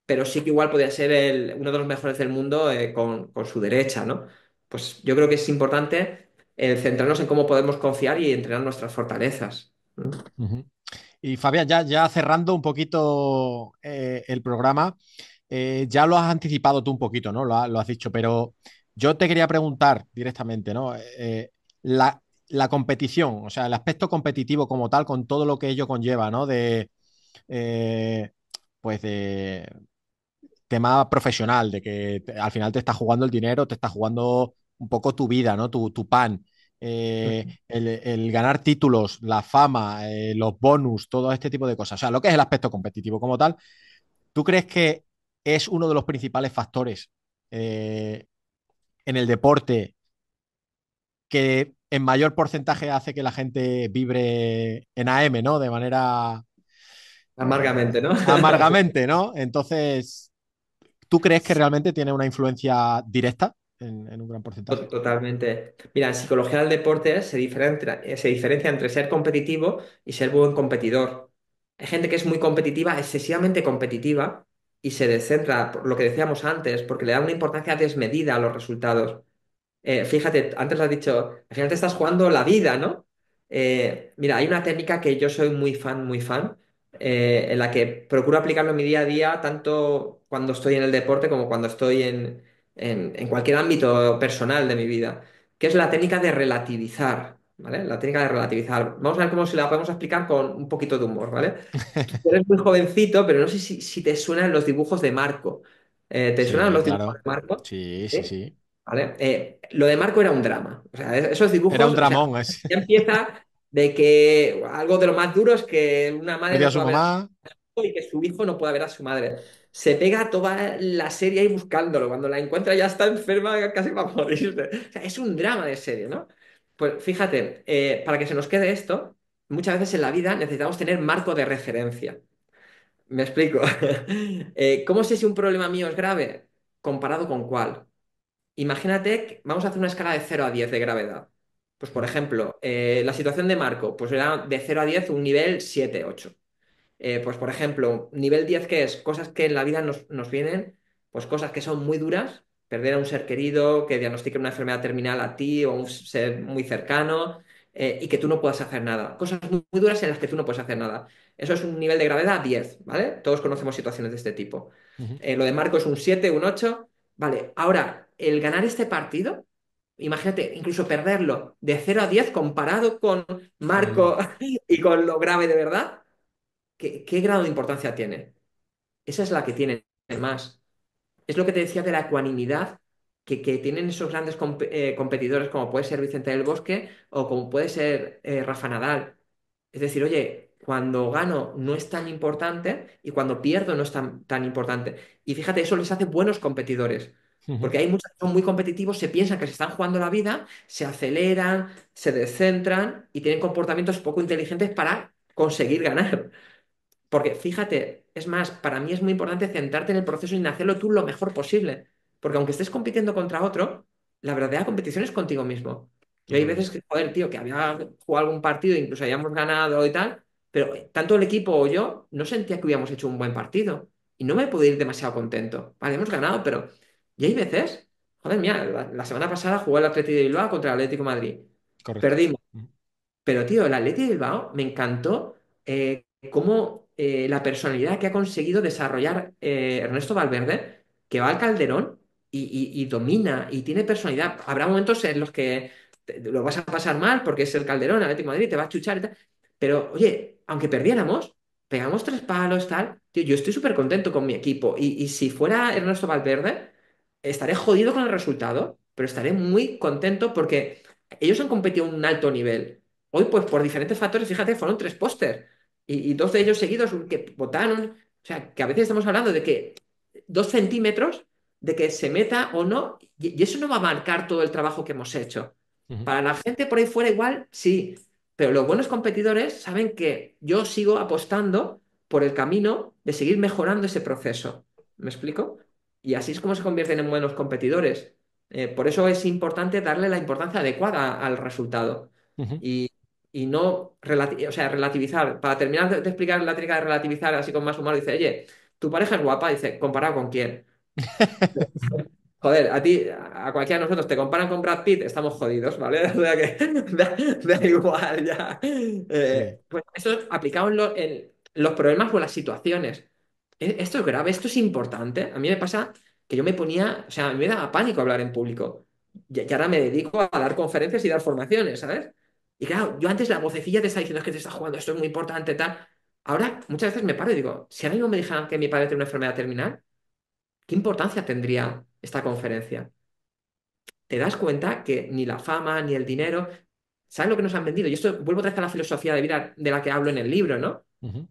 Pero sí que igual podía ser uno de los mejores del mundo con su derecha, ¿no? Pues yo creo que es importante centrarnos en cómo podemos confiar y entrenar nuestras fortalezas. ¿No? Ujú. Y Fabián, ya cerrando un poquito el programa, ya lo has anticipado tú un poquito, ¿no? Lo has dicho, pero yo te quería preguntar directamente, ¿no? La competición, o sea, el aspecto competitivo como tal, con todo lo que ello conlleva, ¿no? Eh, pues de tema profesional, de que al final te estás jugando el dinero, te estás jugando un poco tu vida, ¿no? Tu pan. El ganar títulos, la fama, los bonus, todo este tipo de cosas. O sea, lo que es el aspecto competitivo como tal, ¿tú crees que es uno de los principales factores eh, en el deporte que en mayor porcentaje hace que la gente vibre en AM, ¿no? De manera Amargamente, ¿no? amargamente, ¿no? Entonces, ¿tú crees que realmente tiene una influencia directa en un gran porcentaje? Totalmente. Mira, en psicología del deporte se diferencia entre ser competitivo y ser buen competidor. Hay gente que es muy competitiva, excesivamente competitiva, y se descentra, por lo que decíamos antes, porque le da una importancia desmedida a los resultados. Fíjate, antes lo has dicho, al final te estás jugando la vida, ¿no? Mira, hay una técnica que yo soy muy fan, en la que procuro aplicarlo en mi día a día, tanto cuando estoy en el deporte como cuando estoy en cualquier ámbito personal de mi vida, que es la técnica de relativizar, ¿vale? La técnica de relativizar. Vamos a ver cómo se la podemos explicar con un poquito de humor, ¿vale? Tú eres muy jovencito, pero no sé si te suenan los dibujos de Marco. ¿Te suenan Sí, los dibujos de claro. Marco? Sí, sí, ¿Sí? sí. ¿Vale? Lo de Marco era un drama. O sea, esos Era un dibujos, o sea, dramón, es. ya empieza de que algo de lo más duro es que una madre Perdió a no su pueda ver a mamá. su hijo y que su hijo no pueda ver a su madre. Se pega toda la serie ahí buscándolo. Cuando la encuentra ya está enferma, casi va a morirse. O sea, es un drama de serie, ¿no? Pues fíjate, para que se nos quede esto, muchas veces en la vida necesitamos tener marco de referencia. Me explico. ¿Cómo sé si un problema mío es grave? ¿Comparado con cuál? Imagínate, vamos a hacer una escala de 0 a 10 de gravedad. Pues, por Ujú, ejemplo, la situación de Marco, pues era de 0 a 10 un nivel 7 8. Pues, por ejemplo, nivel 10 ¿qué es? Cosas que en la vida nos vienen, pues cosas que son muy duras, perder a un ser querido, que diagnostiquen una enfermedad terminal a ti o a un ser muy cercano, y que tú no puedas hacer nada. Cosas muy duras en las que tú no puedes hacer nada. Eso es un nivel de gravedad 10, ¿vale? Todos conocemos situaciones de este tipo. ujú. Lo de Marco es un 7 un 8. Vale, ahora, el ganar este partido, imagínate, incluso perderlo de 0 a 10 comparado con Mm, Marco y con lo grave de verdad. ¿Qué grado de importancia tiene? Esa es la que tiene más. Es lo que te decía de la ecuanimidad que tienen esos grandes competidores como puede ser Vicente del Bosque o como puede ser Rafa Nadal. Es decir, oye, cuando gano no es tan importante y cuando pierdo no es tan importante. Y fíjate, eso les hace buenos competidores. ujú. Porque hay muchos que son muy competitivos, se piensan que se están jugando la vida, se aceleran, se descentran y tienen comportamientos poco inteligentes para conseguir ganar. Porque fíjate, es más, para mí es muy importante centrarte en el proceso y hacerlo tú lo mejor posible. Porque aunque estés compitiendo contra otro, la verdadera competición es contigo mismo. Yo hay veces Totalmente. que, joder, tío, que había jugado algún partido, incluso hayamos ganado y tal, pero tanto el equipo o yo no sentía que hubiéramos hecho un buen partido. Y no me pude ir demasiado contento. Vale, hemos ganado, pero. Y hay veces, joder, mira, la semana pasada jugó el Atlético de Bilbao contra el Atlético de Madrid. Correcto. Perdimos. Ujú, Pero, tío, el Athletic de Bilbao me encantó cómo la personalidad que ha conseguido desarrollar Ernesto Valverde, que va al Calderón. y domina y tiene personalidad. Habrá momentos en los que lo vas a pasar mal porque es el Calderón, el Atlético de Madrid, te va a chuchar y tal. Pero, oye, aunque perdiéramos, pegamos 3 palos, tal. Tío, yo estoy súper contento con mi equipo. Y si fuera Ernesto Valverde, estaré jodido con el resultado, pero estaré muy contento porque ellos han competido a un alto nivel. Hoy, pues por diferentes factores, fíjate, fueron 3 pósters. Y dos de ellos seguidos que votaron. O sea, que a veces estamos hablando de que 2 centímetros de que se meta o no, y eso no va a marcar todo el trabajo que hemos hecho. Ujú, Para la gente por ahí fuera igual, sí, pero los buenos competidores saben que yo sigo apostando por el camino de seguir mejorando ese proceso. ¿Me explico? Y así es como se convierten en buenos competidores. Por eso es importante darle la importancia adecuada al resultado ujú. y, y no o sea, relativizar. Para terminar de explicar la técnica de relativizar así con más humor, dice, oye, tu pareja es guapa, dice, ¿comparado con quién? Joder, a ti, a cualquiera de nosotros te comparan con Brad Pitt, estamos jodidos, ¿vale? O sea que da igual ya. Sí. Pues eso es aplicado en los problemas o las situaciones. Esto es grave, esto es importante. A mí me pasa que yo me ponía, o sea, a mí me daba pánico hablar en público. Y ahora me dedico a dar conferencias y dar formaciones, ¿sabes? Y claro, yo antes la vocecilla te está diciendo "Es que te está jugando, esto es muy importante, tal". Ahora muchas veces me paro y digo, si ahora mismo me dijeran que mi padre tiene una enfermedad terminal, ¿qué importancia tendría esta conferencia? Te das cuenta que ni la fama ni el dinero, ¿sabes lo que nos han vendido? Y esto vuelvo otra vez a la filosofía de vida de la que hablo en el libro, ¿no? Ujú,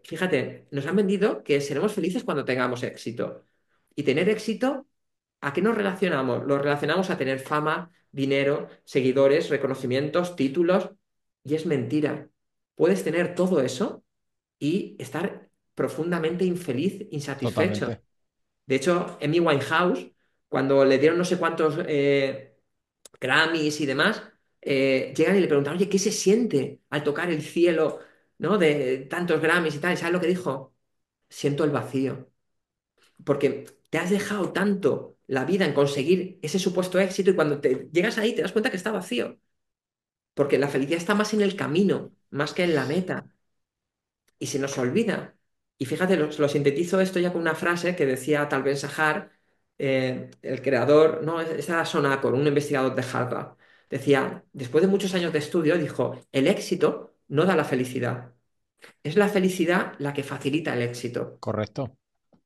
Fíjate, nos han vendido que seremos felices cuando tengamos éxito. Y tener éxito, ¿a qué nos relacionamos? Lo relacionamos a tener fama, dinero, seguidores, reconocimientos, títulos, y es mentira. Puedes tener todo eso y estar profundamente infeliz, insatisfecho. totalmente. De hecho, Amy Winehouse, cuando le dieron no sé cuántos Grammys y demás, llegan y le preguntan, oye, ¿qué se siente al tocar el cielo, ¿no? De tantos Grammys y tal. ¿Y sabes lo que dijo? Siento el vacío. Porque te has dejado tanto la vida en conseguir ese supuesto éxito y cuando te llegas ahí te das cuenta que está vacío. Porque la felicidad está más en el camino, más que en la meta. Y se nos olvida. Y fíjate, lo sintetizo esto ya con una frase que decía tal vez Sahar, el creador, no, esa era Sonacor, un investigador de Harvard. Decía, después de muchos años de estudio, dijo, el éxito no da la felicidad, es la felicidad la que facilita el éxito. Correcto.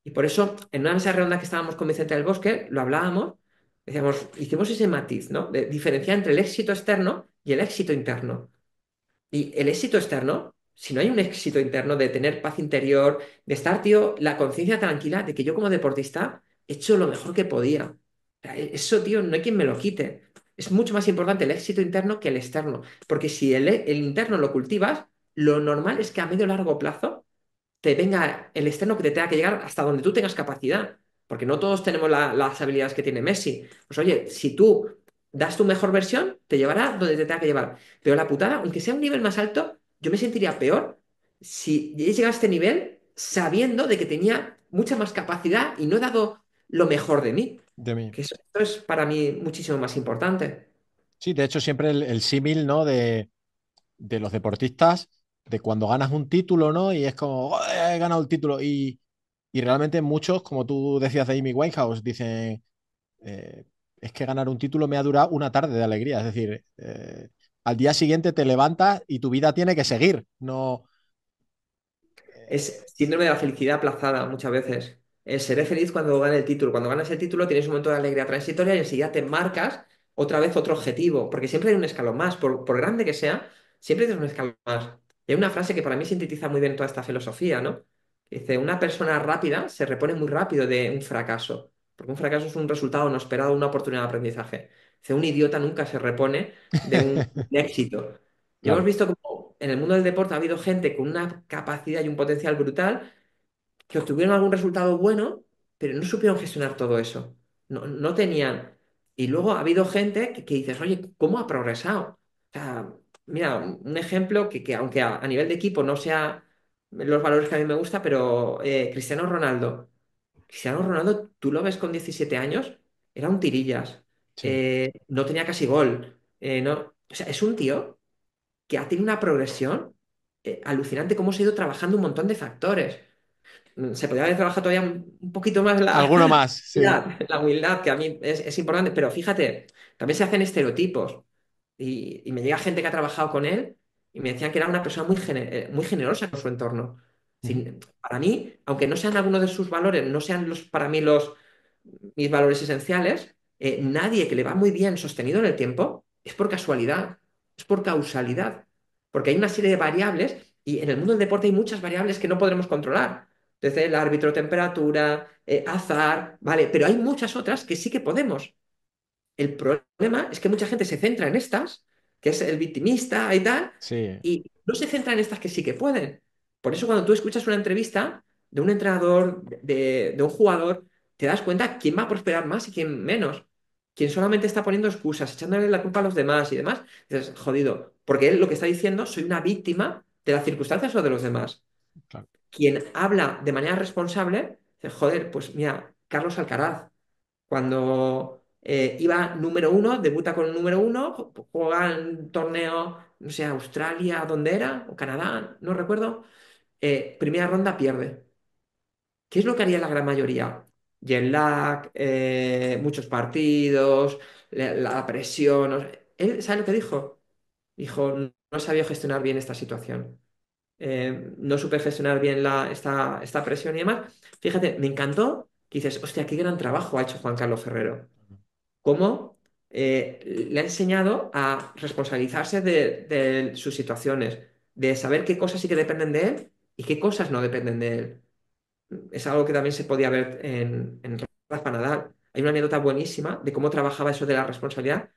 Y por eso, en una mesa redonda que estábamos con Vicente del Bosque, lo hablábamos, decíamos, hicimos ese matiz, ¿no? De diferenciar entre el éxito externo y el éxito interno. Y el éxito externo, si no hay un éxito interno de tener paz interior, de estar, tío, la conciencia tranquila de que yo como deportista he hecho lo mejor que podía. O sea, eso, tío, no hay quien me lo quite. Es mucho más importante el éxito interno que el externo. Porque si el interno lo cultivas, lo normal es que a medio o largo plazo te venga el externo que te tenga que llegar hasta donde tú tengas capacidad. Porque no todos tenemos las habilidades que tiene Messi. Pues oye, si tú das tu mejor versión, te llevará donde te tenga que llevar. Pero la putada, aunque sea un nivel más alto, yo me sentiría peor si he llegado a este nivel sabiendo de que tenía mucha más capacidad y no he dado lo mejor de mí. De mí. Que esto es para mí muchísimo más importante. Sí, de hecho, siempre el símil, ¿no? De los deportistas, de cuando ganas un título, ¿no? Y es como, "Oh, he ganado el título". Y realmente muchos, como tú decías de Amy Winehouse, dicen, eh, es que ganar un título me ha durado una tarde de alegría. Es decir, al día siguiente te levantas y tu vida tiene que seguir. No, Es síndrome de la felicidad aplazada muchas veces. Seré feliz cuando gane el título. Cuando ganas el título tienes un momento de alegría transitoria y enseguida te marcas otra vez otro objetivo, porque siempre hay un escalón más, por grande que sea, siempre tienes un escalón más. Y hay una frase que para mí sintetiza muy bien toda esta filosofía, ¿no? Que dice, una persona rápida se repone muy rápido de un fracaso, porque un fracaso es un resultado no esperado, una oportunidad de aprendizaje. Dice, un idiota nunca se repone de un éxito. Y hemos claro, visto cómo en el mundo del deporte ha habido gente con una capacidad y un potencial brutal que obtuvieron algún resultado bueno, pero no supieron gestionar todo eso. No tenían. Y luego ha habido gente que dices, oye, ¿cómo ha progresado? O sea, mira, un ejemplo que aunque a nivel de equipo no sea los valores que a mí me gusta, pero Cristiano Ronaldo. Cristiano Ronaldo, tú lo ves con 17 años, era un tirillas, sí, no tenía casi gol, no, o sea, es un tío que ha tenido una progresión alucinante, cómo se ha ido trabajando un montón de factores. se podría haber trabajado todavía un poquito más Alguno más, sí. la humildad, que a mí es importante, pero fíjate, también se hacen estereotipos. Y me llega gente que ha trabajado con él y me decían que era una persona muy generosa con su entorno. Ujú. Para mí, aunque no sean algunos de sus valores, no sean para mí mis valores esenciales, nadie que le va muy bien sostenido en el tiempo es por casualidad, es por causalidad. Porque hay una serie de variables y en el mundo del deporte hay muchas variables que no podremos controlar. Desde el árbitro, temperatura, azar, ¿vale? Pero hay muchas otras que sí que podemos. El problema es que mucha gente se centra en estas, que es el victimista y tal, Sí, y no se centra en estas que sí que pueden. Por eso cuando tú escuchas una entrevista de un entrenador, de un jugador, te das cuenta quién va a prosperar más y quién menos. Quién solamente está poniendo excusas, echándole la culpa a los demás y demás. Dices, jodido, porque él lo que está diciendo, soy una víctima de las circunstancias o de los demás. claro. Quien habla de manera responsable, dice, joder, pues mira, Carlos Alcaraz. Cuando iba número uno, debuta con el número uno, juega en un torneo, no sé, Australia, ¿dónde era? O Canadá, no recuerdo. Primera ronda pierde. ¿Qué es lo que haría la gran mayoría? Jet lag, muchos partidos, la presión. Él, ¿sabe lo que dijo? Dijo, no sabía gestionar bien esta situación. No supe gestionar bien esta presión y demás. Fíjate, me encantó que dices, hostia, qué gran trabajo ha hecho Juan Carlos Ferrero cómo le ha enseñado a responsabilizarse de sus situaciones, de saber qué cosas sí que dependen de él y qué cosas no dependen de él. Es algo que también se podía ver en Rafa Nadal. Hay una anécdota buenísima de cómo trabajaba eso de la responsabilidad,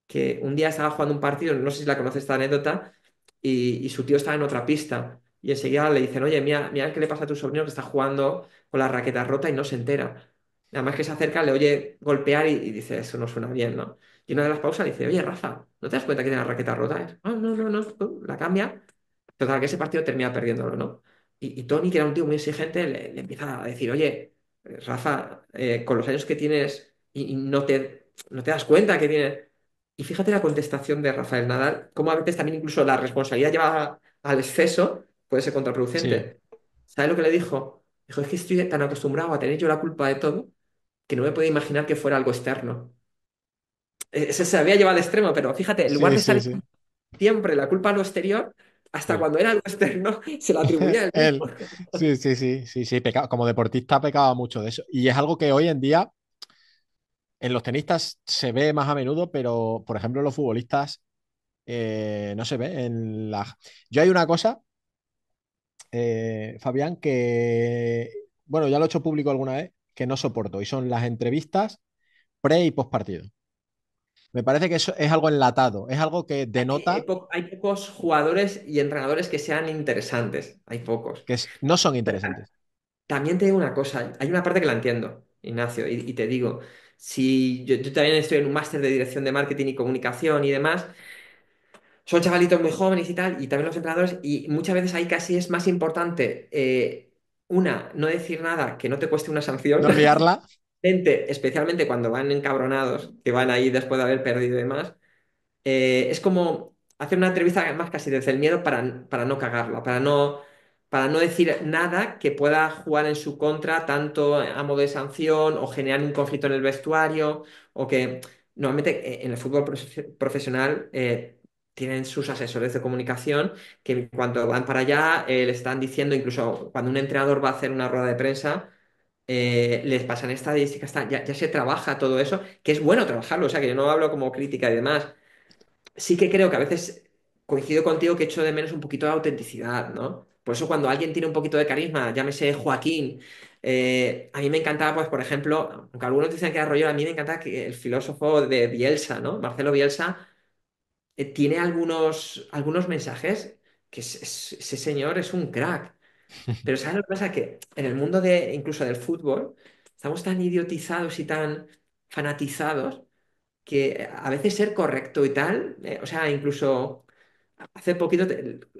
que un día estaba jugando un partido, no sé si la conoces esta anécdota, y su tío estaba en otra pista. Y enseguida le dicen, oye, mira, mira qué le pasa a tu sobrino que está jugando con la raqueta rota y no se entera. Además que se acerca, le oye golpear y dice, eso no suena bien, ¿no? Y una de las pausas le dice, oye, Rafa, ¿no te das cuenta que tiene la raqueta rota? No, no, no, no, la cambia. Total, que ese partido termina perdiéndolo, ¿no? Y Tony, que era un tío muy exigente, le empieza a decir, oye, Rafa, con los años que tienes y no te das cuenta que tienes... Y fíjate la contestación de Rafael Nadal, cómo a veces también incluso la responsabilidad llevada al exceso puede ser Sí, contraproducente. ¿Sabes lo que le dijo? Dijo, es que estoy tan acostumbrado a tener yo la culpa de todo que no me puedo imaginar que fuera algo externo. Ese se había llevado al extremo, pero fíjate, en lugar sí, de estar sí, sí. siempre la culpa a lo exterior, hasta Sí. cuando era algo externo, se lo atribuía a él mismo. Él, sí, sí, sí, sí, sí, como deportista pecaba mucho de eso. Y es algo que hoy en día en los tenistas se ve más a menudo, pero por ejemplo en los futbolistas no se ve. Yo hay una cosa, Fabián, que, bueno, ya lo he hecho público alguna vez, que no soporto, y son las entrevistas pre y post partido. Me parece que eso es algo enlatado, es algo que denota Hay pocos jugadores y entrenadores que sean interesantes, hay pocos. que no son Pero interesantes. también te digo una cosa, hay una parte que la entiendo, Ignacio, y te digo, si yo también estoy en un máster de dirección de marketing y comunicación y demás, son chavalitos muy jóvenes y tal, y también los entrenadores, y muchas veces ahí casi es más importante, no decir nada que no te cueste una sanción, No liarla. gente, especialmente cuando van encabronados, que van ahí después de haber perdido y demás, es como hacer una entrevista más casi desde el miedo para no cagarla, para no decir nada que pueda jugar en su contra, tanto a modo de sanción o generar un conflicto en el vestuario, o que normalmente en el fútbol profesional tienen sus asesores de comunicación que en cuanto van para allá le están diciendo, incluso cuando un entrenador va a hacer una rueda de prensa, les pasan estadísticas, ya se trabaja todo eso, que es bueno trabajarlo, o sea que yo no hablo como crítica y demás. Sí que creo que a veces coincido contigo que echo de menos un poquito de autenticidad, ¿no? Por eso cuando alguien tiene un poquito de carisma, llámese Joaquín, a mí me encantaba, pues, por ejemplo, aunque algunos dicen que era rollo, a mí me encanta que el filósofo de Bielsa, ¿no? Marcelo Bielsa, tiene algunos mensajes que ese señor es un crack. Pero ¿sabes lo que pasa? Que en el mundo incluso del fútbol, estamos tan idiotizados y tan fanatizados que a veces ser correcto y tal, o sea, incluso hace poquito,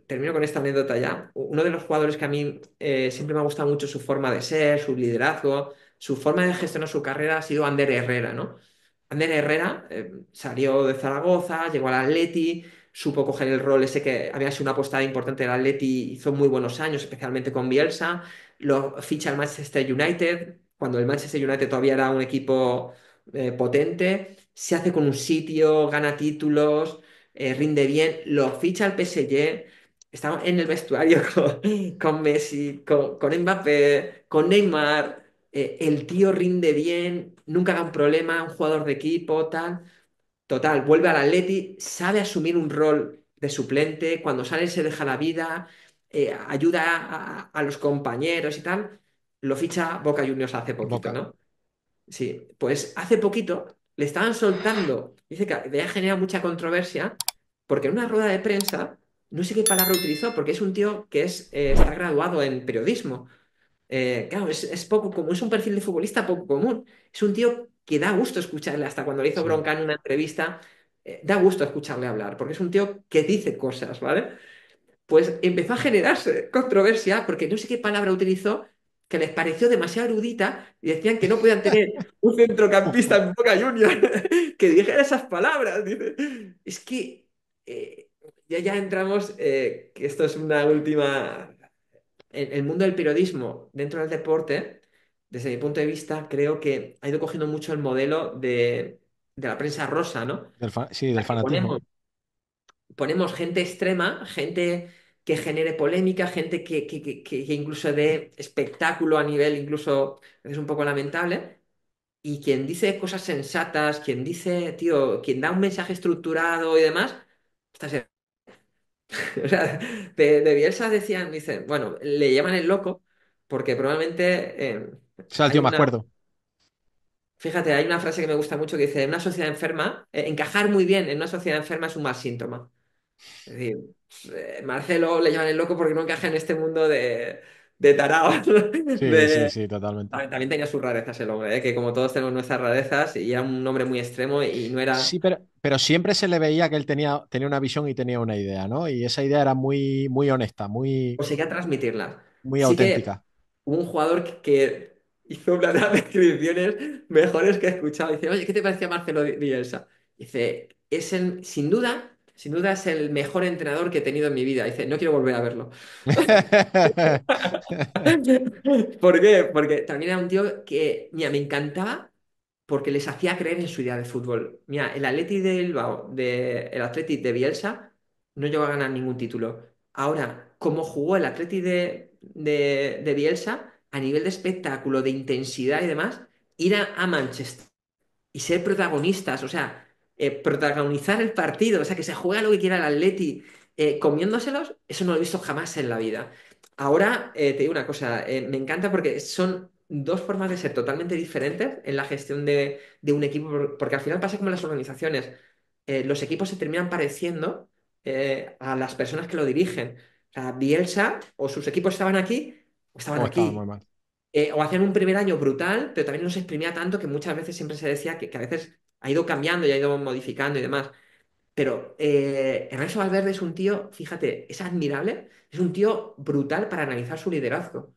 termino con esta anécdota ya, uno de los jugadores que a mí siempre me ha gustado mucho su forma de ser, su liderazgo, su forma de gestionar su carrera ha sido Ander Herrera, ¿no? Ander Herrera salió de Zaragoza, llegó al Atleti, supo coger el rol ese que había sido una apostada importante del Atleti, hizo muy buenos años, especialmente con Bielsa, lo ficha el Manchester United, cuando el Manchester United todavía era un equipo potente, se hace con un sitio, gana títulos, rinde bien, lo ficha el PSG, estaba en el vestuario con Messi, con Mbappé, con Neymar, el tío rinde bien, nunca da un problema, un jugador de equipo, tal. Total, vuelve al Atleti, sabe asumir un rol de suplente, cuando sale se deja la vida, ayuda a los compañeros y tal. Lo ficha Boca Juniors hace poquito, Boca. ¿no? Sí, pues hace poquito le estaban soltando, dice que había generado mucha controversia, porque en una rueda de prensa, no sé qué palabra utilizó, porque es un tío que está graduado en periodismo. Claro, es poco común, es un perfil de futbolista poco común. Es un tío que da gusto escucharle, hasta cuando le hizo Sí. bronca en una entrevista, da gusto escucharle hablar, porque es un tío que dice cosas, ¿vale? Pues empezó a generarse controversia porque no sé qué palabra utilizó que les pareció demasiado erudita y decían que no podían tener un centrocampista en Boca Juniors que dijera esas palabras. Dice. Es que ya entramos, que esto es una última el mundo del periodismo dentro del deporte, desde mi punto de vista, creo que ha ido cogiendo mucho el modelo de la prensa rosa, ¿no? Sí, del La que fanatismo. ponemos gente extrema, gente que genere polémica, gente que incluso dé espectáculo a nivel incluso es un poco lamentable. Y quien dice cosas sensatas, quien dice, tío, quien da un mensaje estructurado y demás, está o sea, de Bielsa decían, dicen, bueno, le llaman el loco porque probablemente O sea, el hay tío más una, cuerdo. fíjate, hay una frase que me gusta mucho que dice, en una sociedad enferma, encajar muy bien en una sociedad enferma es un mal síntoma. Es decir, Marcelo le llaman el loco porque no encaja en este mundo de taraos. Sí, sí, sí, totalmente. También tenía sus rarezas el hombre, que como todos tenemos nuestras rarezas, y era un hombre muy extremo y no Sí, era, pero siempre se le veía que él tenía una visión y tenía una idea, ¿no? Y esa idea era muy, muy honesta, muy, conseguía transmitirla. muy Sí que auténtica. hubo un jugador que hizo una de las descripciones mejores que he escuchado. Dice, oye, ¿qué te parecía Marcelo Bielsa? Dice, sin duda es el mejor entrenador que he tenido en mi vida. Dice, no quiero volver a verlo. ¿Por qué? Porque también era un tío que, mira, me encantaba porque les hacía creer en su idea de fútbol. Mira, el Atleti de Bilbao, el Atleti de Bielsa, no llegó a ganar ningún título. Ahora, como jugó el Atleti de Bielsa, a nivel de espectáculo, de intensidad y demás, ir a Manchester y ser protagonistas, o sea, protagonizar el partido, o sea, que se juega lo que quiera el Atleti, comiéndoselos, eso no lo he visto jamás en la vida. Ahora, te digo una cosa, me encanta porque son dos formas de ser totalmente diferentes en la gestión de un equipo, porque al final pasa como en las organizaciones, los equipos se terminan pareciendo a las personas que lo dirigen. O sea, Bielsa o sus equipos estaban aquí o estaban Oh, estaba aquí. muy mal. O hacían un primer año brutal, pero también no se exprimía tanto que muchas veces siempre se decía que a veces ha ido cambiando y ha ido modificando y demás. Pero Ernesto Valverde es un tío, fíjate, es admirable, es un tío brutal para analizar su liderazgo.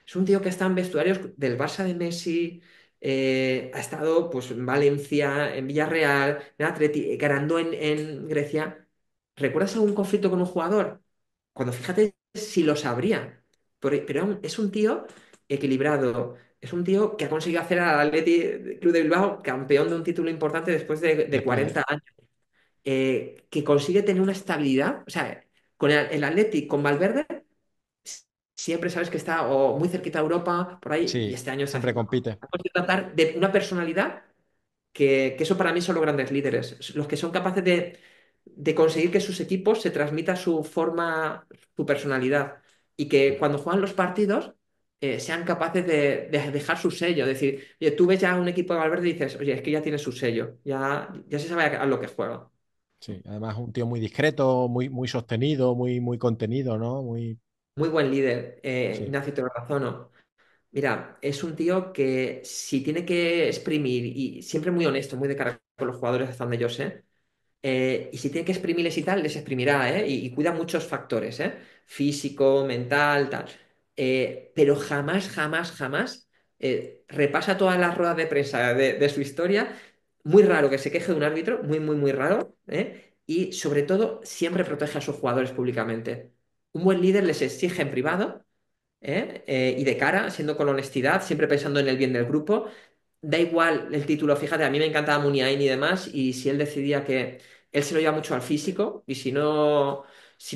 Es un tío que está en vestuarios del Barça de Messi, ha estado pues, en Valencia, en Villarreal, en Atleti, ganando en Grecia. ¿Recuerdas algún conflicto con un jugador? Cuando fíjate si lo sabría. Pero es un tío equilibrado. Es un tío que ha conseguido hacer al Atleti Club de Bilbao campeón de un título importante después de Después de... 40 años. Que consigue tener una estabilidad. O sea, con el Atleti, con Valverde siempre sabes que está o muy cerquita de Europa, por ahí, y Sí, este año está siempre haciendo. compite. Ha conseguido tratar de una personalidad que eso para mí son los grandes líderes, los que son capaces de conseguir que sus equipos se transmita su forma, su personalidad, y que cuando juegan los partidos sean capaces de dejar su sello. Es decir, oye, tú ves ya un equipo de Valverde y dices, oye, es que ya tiene su sello, ya se sabe a lo que juega. Sí, además un tío muy discreto, muy, muy sostenido, muy, muy contenido, ¿no? Muy... Muy buen líder, Sí, Ignacio, te lo razono. Mira, es un tío que si tiene que exprimir, y siempre muy honesto, muy de cara con los jugadores hasta donde yo sé, y si tiene que exprimirles y tal, les exprimirá, ¿eh? Y cuida muchos factores, ¿eh? Físico, mental, tal. Pero jamás, jamás, jamás repasa todas las ruedas de prensa de su historia. Muy raro que se queje de un árbitro, muy, muy, muy raro, ¿eh? y sobre todo siempre protege a sus jugadores públicamente. Un buen líder les exige en privado, y de cara, siendo con honestidad, siempre pensando en el bien del grupo. Da igual el título, fíjate, a mí me encantaba Muniain y demás, y si él decidía que él se lo lleva mucho al físico, y si no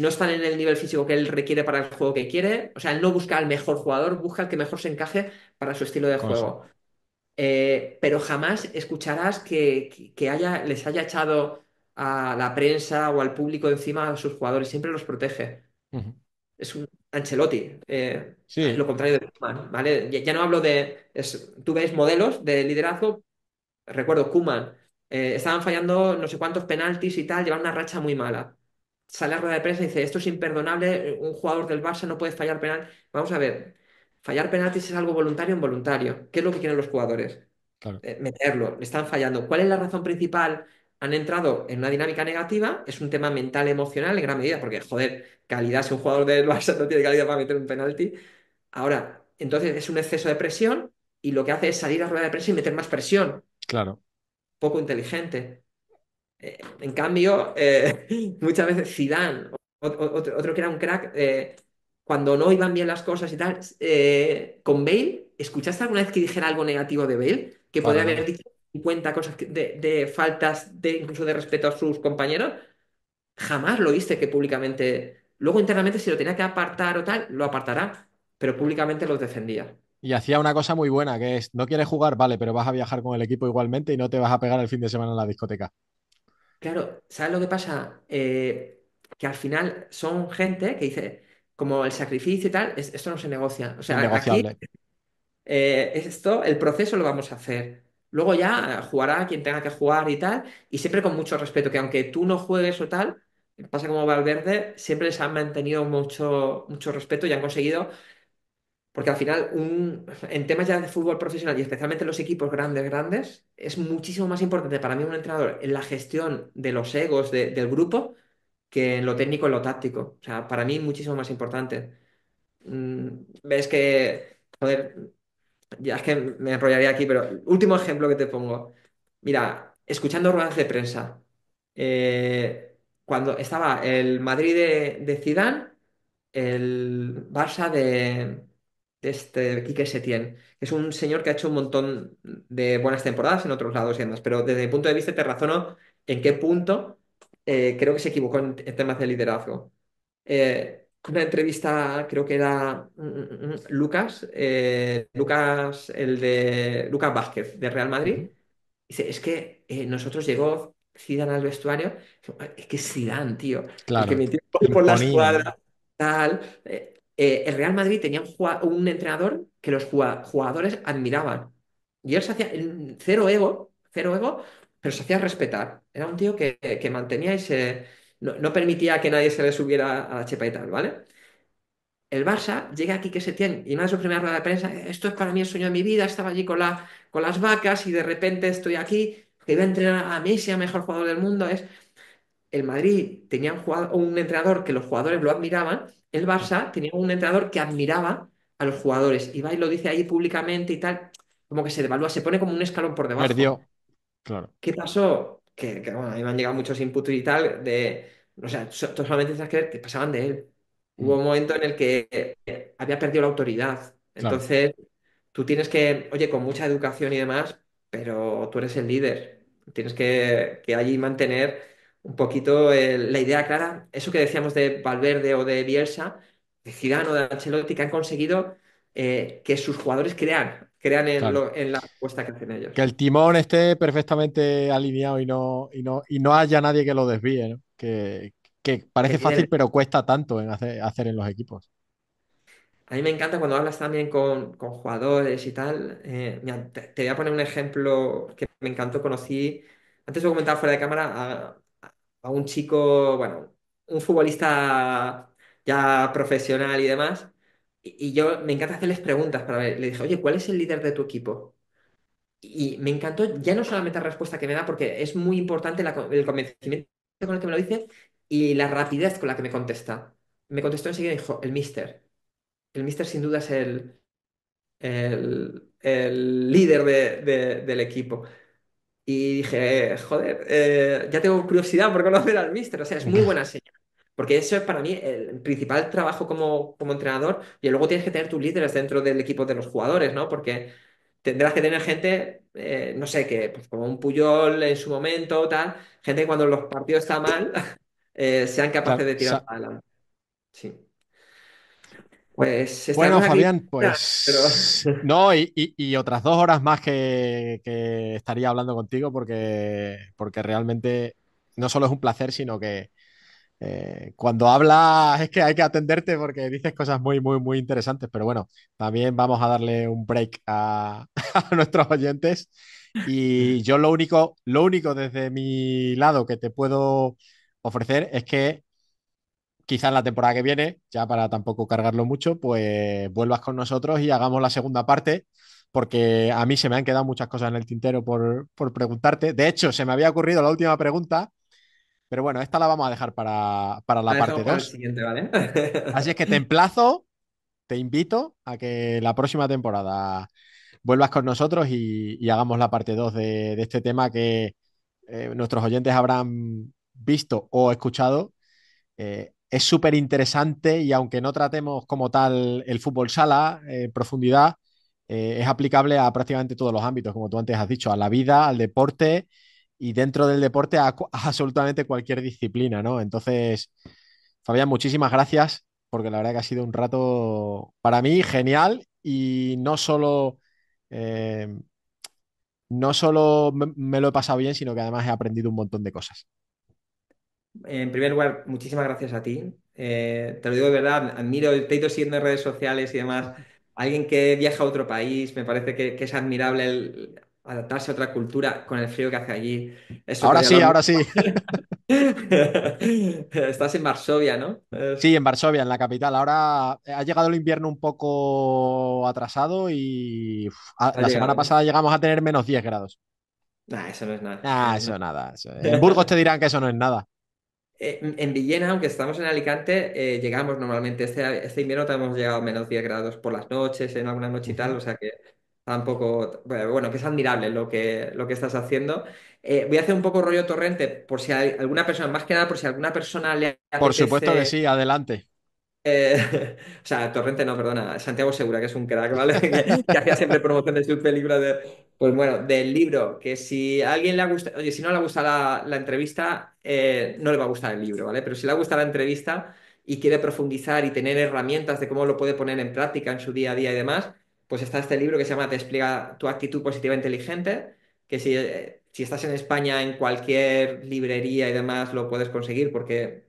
están en el nivel físico que él requiere para el juego que quiere, o sea, él no busca al mejor jugador, busca el que mejor se encaje para su estilo de con eso. juego. Pero jamás escucharás que les haya echado a la prensa o al público encima a sus jugadores, siempre los protege. Ujú. Es un Ancelotti, Sí, lo contrario de Koeman, ¿vale? Ya no hablo tú ves modelos de liderazgo. Recuerdo, Koeman, estaban fallando no sé cuántos penaltis y tal, llevan una racha muy mala. Sale a rueda de prensa y dice, esto es imperdonable, un jugador del Barça no puede fallar penal. Vamos a ver, fallar penaltis es algo voluntario o involuntario. ¿Qué es lo que quieren los jugadores? claro, Meterlo, le están fallando. ¿Cuál es la razón principal? Han entrado en una dinámica negativa, es un tema mental, emocional en gran medida, porque, joder, calidad, si un jugador del Barça no tiene calidad para meter un penalti. Ahora, entonces es un exceso de presión y lo que hace es salir a rueda de prensa y meter más presión, claro, poco inteligente. En cambio, muchas veces Zidane, otro que era un crack, cuando no iban bien las cosas y tal, con Bale, ¿escuchaste alguna vez que dijera algo negativo de Bale? Que podría para haber nada. dicho 50 cosas de faltas incluso de respeto a sus compañeros. Jamás lo viste que públicamente. Luego internamente, si lo tenía que apartar o tal, lo apartará, pero públicamente los defendía. Y hacía una cosa muy buena, que es, no quieres jugar, vale, pero vas a viajar con el equipo igualmente y no te vas a pegar el fin de semana en la discoteca. Claro, ¿sabes lo que pasa? Que al final son gente que dice, como el sacrificio y tal, esto no se negocia. O sea, aquí Innegociable. el proceso lo vamos a hacer. Luego ya jugará quien tenga que jugar y tal, y siempre con mucho respeto, que aunque tú no juegues o tal, pasa como Valverde, siempre les han mantenido mucho, mucho respeto y han conseguido, porque al final en temas ya de fútbol profesional y especialmente en los equipos grandes, grandes, es muchísimo más importante para mí un entrenador en la gestión de los egos del grupo que en lo técnico, en lo táctico. O sea, para mí muchísimo más importante. Ves que, joder, ya es que me enrollaría aquí, pero último ejemplo que te pongo. Mira, escuchando ruedas de prensa, cuando estaba el Madrid de Zidane, el Barça de este Quique Setién, que es un señor que ha hecho un montón de buenas temporadas en otros lados y demás, pero desde mi punto de vista te razono en qué punto creo que se equivocó en temas de liderazgo. Una entrevista, creo que era Lucas, Lucas Vázquez, de Real Madrid. Ujú. Dice, es que nosotros llegó Zidane al vestuario, es que es Zidane, tío, el que Claro, metió gol por la imponía, ¿no? escuadra, tal. El Real Madrid tenía un entrenador que los jugadores admiraban. Y él se hacía cero ego, pero se hacía respetar. Era un tío que mantenía y no permitía que nadie se le subiera a la chepa y tal, ¿vale? El Barça llega aquí que se tiene y una de sus primeras ruedas de prensa, esto es para mí el sueño de mi vida, estaba allí con las vacas y de repente estoy aquí, que voy a entrenar a Messi, a mejor jugador del mundo. El Madrid tenía un entrenador que los jugadores lo admiraban, el Barça tenía un entrenador que admiraba a los jugadores y va y lo dice ahí públicamente y tal, como que se devalúa, se pone como un escalón por debajo. Perdió, claro. ¿Qué pasó? Bueno, a mí me han llegado muchos inputs y tal o sea, tú solamente tienes que ver que pasaban de él. Hubo Mm, un momento en el que había perdido la autoridad. claro, Entonces, tú tienes que, oye, con mucha educación y demás, pero tú eres el líder. Tienes que allí mantener un poquito la idea clara. Eso que decíamos de Valverde o de Bielsa, de Zidane o de Ancelotti, que han conseguido que sus jugadores crean en, claro. en la apuesta que hacen Que ellos. el timón esté perfectamente alineado y no haya nadie que lo desvíe, ¿no? Que Que parece fácil, tienen pero cuesta tanto en hacer en los equipos. A mí me encanta cuando hablas también con jugadores y tal. Mira, te voy a poner un ejemplo que me encantó. Antes lo comentaba fuera de cámara, a un chico, bueno, un futbolista ya profesional y demás. Y yo me encanta hacerles preguntas para ver. Le dije, oye, ¿cuál es el líder de tu equipo? Y me encantó ya no solamente la respuesta que me da, porque es muy importante el convencimiento con el que me lo dice y la rapidez con la que me contesta. Me contestó enseguida y dijo, el mister. El Mister sin duda es el líder del equipo. Y dije, joder, ya tengo curiosidad por conocer al míster. O sea, es muy buena señal. Porque eso es para mí el principal trabajo como entrenador. Y luego tienes que tener tus líderes dentro del equipo de los jugadores, ¿no? Porque tendrás que tener gente, no sé, que pues, como un Puyol en su momento, tal, gente que cuando los partidos están mal, sean capaces Claro, de tirar para adelante. Sí. Pues bueno, estaremos aquí, Fabián, pero pues no, y otras 2 horas más que estaría hablando contigo porque realmente no solo es un placer, sino que cuando hablas es que hay que atenderte porque dices cosas muy, muy, muy interesantes. Pero bueno, también vamos a darle un break a, a nuestros oyentes. Y yo lo único desde mi lado que te puedo ofrecer es que quizás la temporada que viene, ya para tampoco cargarlo mucho, pues vuelvas con nosotros y hagamos la segunda parte, porque a mí se me han quedado muchas cosas en el tintero por preguntarte. De hecho, se me había ocurrido la última pregunta, pero bueno, esta la vamos a dejar para la la dejamos parte para el 2. siguiente, ¿vale? Así es que te emplazo, te invito a que la próxima temporada vuelvas con nosotros y hagamos la parte 2 de este tema que nuestros oyentes habrán visto o escuchado. Es súper interesante y aunque no tratemos como tal el fútbol sala en profundidad, es aplicable a prácticamente todos los ámbitos, como tú antes has dicho, a la vida, al deporte y dentro del deporte a absolutamente cualquier disciplina, ¿no? Entonces, Fabián, muchísimas gracias porque la verdad que ha sido un rato para mí genial y eh, no solo me lo he pasado bien, sino que además he aprendido un montón de cosas. En primer lugar, muchísimas gracias a ti. Te lo digo de verdad, admiro, te he ido siguiendo en redes sociales y demás. Alguien que viaja a otro país, me parece que es admirable el adaptarse a otra cultura con el frío que hace allí. Eso Ahora podría sí, hablar mucho. ahora sí. Estás en Varsovia, ¿no? Sí, en Varsovia, en la capital. Ahora ha llegado el invierno un poco atrasado y Ha la semana llegado, ¿no? pasada llegamos a tener -10 grados. Nah, eso no es nada, eso Ah, no es eso nada. nada. En Burgos te dirán que eso no es nada. En Villena, aunque estamos en Alicante, llegamos normalmente. Este invierno también hemos llegado a -10 grados por las noches, en alguna noche y tal, Ujú. o sea que tampoco, bueno, que es admirable lo que estás haciendo. Voy a hacer un poco rollo torrente, por si hay alguna persona, más que nada por si a alguna persona le Por supuesto que apetece. sí, adelante. O sea, Torrente no, perdona, Santiago Segura, que es un crack, ¿vale? Que hacía siempre promoción de sus películas pues bueno, del libro, que si a alguien le gusta, oye, si no le gusta la entrevista, no le va a gustar el libro, ¿vale? Pero si le gusta la entrevista y quiere profundizar y tener herramientas de cómo lo puede poner en práctica en su día a día y demás, pues está este libro que se llama Te explica tu actitud positiva e inteligente, que si estás en España, en cualquier librería y demás, lo puedes conseguir porque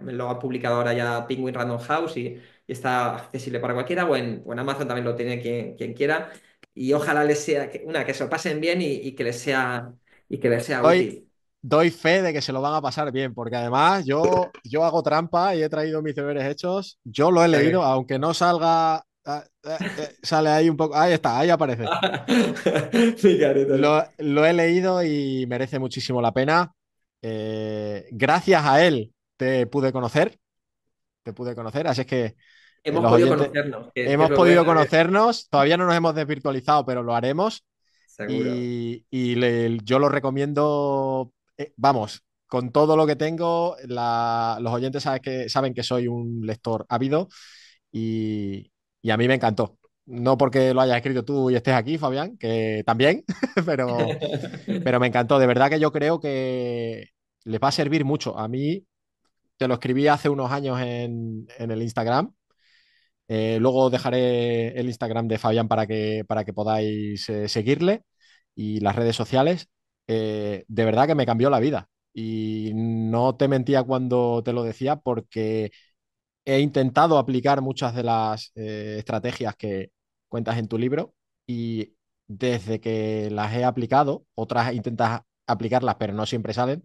lo ha publicado ahora ya Penguin Random House y está accesible para cualquiera, o en Amazon también lo tiene quien quiera. Y ojalá les sea, que se lo pasen bien y que les sea Doy, útil. doy fe de que se lo van a pasar bien, porque además yo hago trampa y he traído mis deberes hechos. Yo lo he O sea leído, que- aunque no salga, sale ahí un poco. Ahí está, ahí aparece. Fíjate, Tony. Lo he leído y merece muchísimo la pena. Gracias a él te pude conocer, así es que Hemos los podido oyentes conocernos, que es hemos lo bueno podido conocernos, todavía no nos hemos desvirtualizado, pero lo haremos seguro. y yo lo recomiendo, vamos, con todo lo que tengo, los oyentes saben que soy un lector ávido y, y a mí me encantó. No porque lo hayas escrito tú y estés aquí, Fabián, que también, pero, pero me encantó. De verdad que yo creo que les va a servir mucho. A mí te lo escribí hace unos años en el Instagram. Luego dejaré el Instagram de Fabián para que podáis seguirle y las redes sociales. De verdad que me cambió la vida. Y no te mentía cuando te lo decía porque he intentado aplicar muchas de las estrategias que cuentas en tu libro y desde que las he aplicado, otras intentas aplicarlas pero no siempre salen,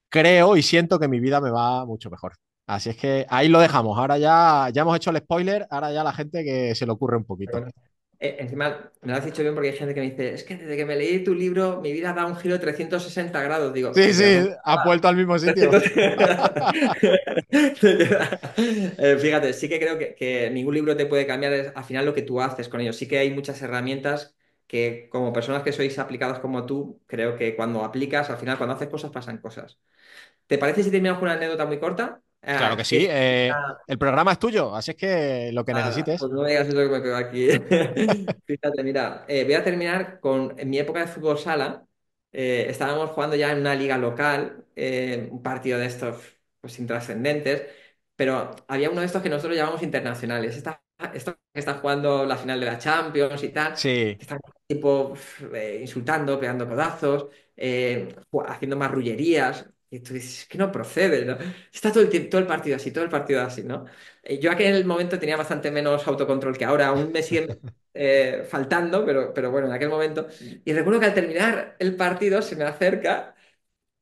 creo y siento que mi vida me va mucho mejor. Así es que ahí lo dejamos. Ahora ya hemos hecho el spoiler, ahora ya la gente que se le ocurre un poquito. Bueno, encima, me lo has dicho bien porque hay gente que me dice, es que desde que me leí tu libro, mi vida da un giro de 360 grados. Digo, Sí, te quedas sí, un... has vuelto al mismo sitio. Te fíjate, sí que creo que ningún libro te puede cambiar al final lo que tú haces con ellos. Sí que hay muchas herramientas que como personas que sois aplicados como tú, creo que cuando aplicas, al final, cuando haces cosas, pasan cosas. ¿Te parece si terminamos con una anécdota muy corta? Claro que Que sí. es... El programa es tuyo, así es que lo que Nada, necesites. pues no me digas eso que me quedo aquí. Fíjate, mira, voy a terminar con, en mi época de fútbol sala, estábamos jugando ya en una liga local, un partido de estos pues intrascendentes, pero había uno de estos que nosotros llamamos internacionales. Estos que están jugando la final de la Champions y tal, Sí, que están tipo insultando, pegando codazos, haciendo marrullerías. Y tú dices, es que no procede, ¿no? Está todo el tiempo, todo el partido así, todo el partido así, ¿no? Yo aquel momento tenía bastante menos autocontrol que ahora, aún me siguen faltando, pero bueno, en aquel momento. Y recuerdo que al terminar el partido se me acerca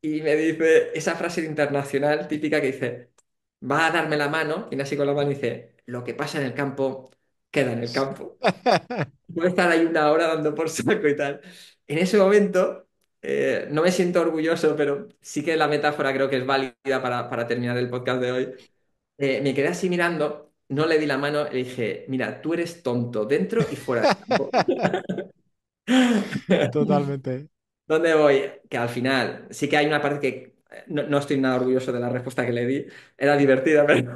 y me dice esa frase internacional típica que dice, va a darme la mano, y así con la mano y dice, lo que pasa en el campo, queda en el campo. Puedo estar ahí una hora dando por saco y tal. En ese momento, no me siento orgulloso, pero sí que la metáfora creo que es válida para terminar el podcast de hoy. Me quedé así mirando, no le di la mano, le dije, mira, tú eres tonto dentro y fuera del campo. totalmente, ¿Dónde voy? Que al final sí que hay una parte que no estoy nada orgulloso de la respuesta que le di. Era divertida, pero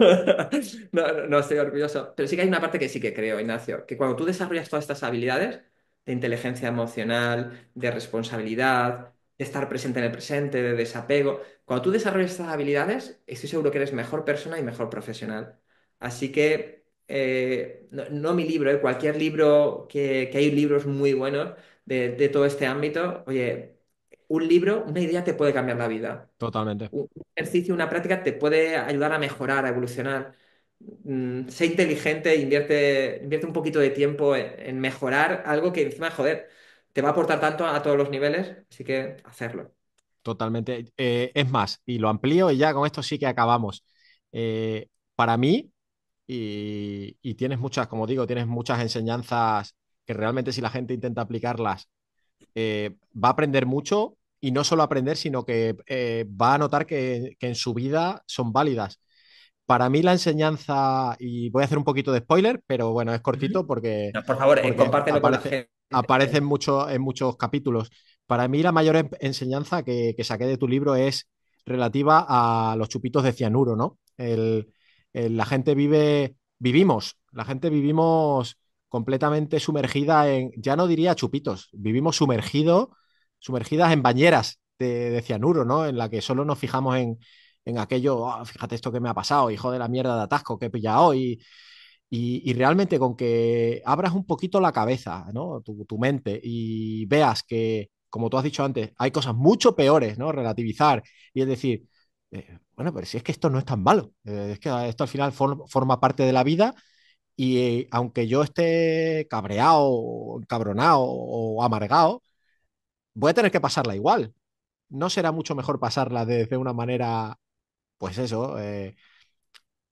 no estoy orgulloso. Pero sí que hay una parte que sí que creo, Ignacio, que cuando tú desarrollas todas estas habilidades de inteligencia emocional, de responsabilidad, de estar presente en el presente, de desapego, cuando tú desarrollas estas habilidades, estoy seguro que eres mejor persona y mejor profesional. Así que, no mi libro, cualquier libro, que hay libros muy buenos de todo este ámbito, oye, un libro, una idea te puede cambiar la vida. totalmente, Un ejercicio, una práctica te puede ayudar a mejorar, a evolucionar. Sé inteligente, invierte un poquito de tiempo en mejorar algo que encima, joder, te va a aportar tanto a todos los niveles, así que hacerlo. totalmente. Es más, y lo amplío y ya con esto sí que acabamos. Para mí, y tienes muchas, como digo, tienes muchas enseñanzas que realmente si la gente intenta aplicarlas, va a aprender mucho y no solo aprender, sino que va a notar que en su vida son válidas. Para mí la enseñanza, y voy a hacer un poquito de spoiler, pero bueno, es cortito porque, No, por favor, porque compártelo con la aparece, gente. aparece en muchos capítulos. Para mí la mayor enseñanza que saqué de tu libro es relativa a los chupitos de cianuro, ¿no? La gente la gente vivimos completamente sumergida en, ya no diría chupitos, vivimos sumergidas en bañeras de cianuro, ¿no? En la que solo nos fijamos en aquello, "Oh, fíjate esto que me ha pasado, hijo de la mierda de atasco que he pillado hoy". Y realmente con que abras un poquito la cabeza, ¿no? Tu mente y veas que, como tú has dicho antes, hay cosas mucho peores, ¿no? Relativizar y es decir, bueno, pero si es que esto no es tan malo, es que esto al final forma parte de la vida y aunque yo esté cabreado, encabronado o amargado, voy a tener que pasarla igual. ¿No será mucho mejor pasarla desde una manera, pues eso,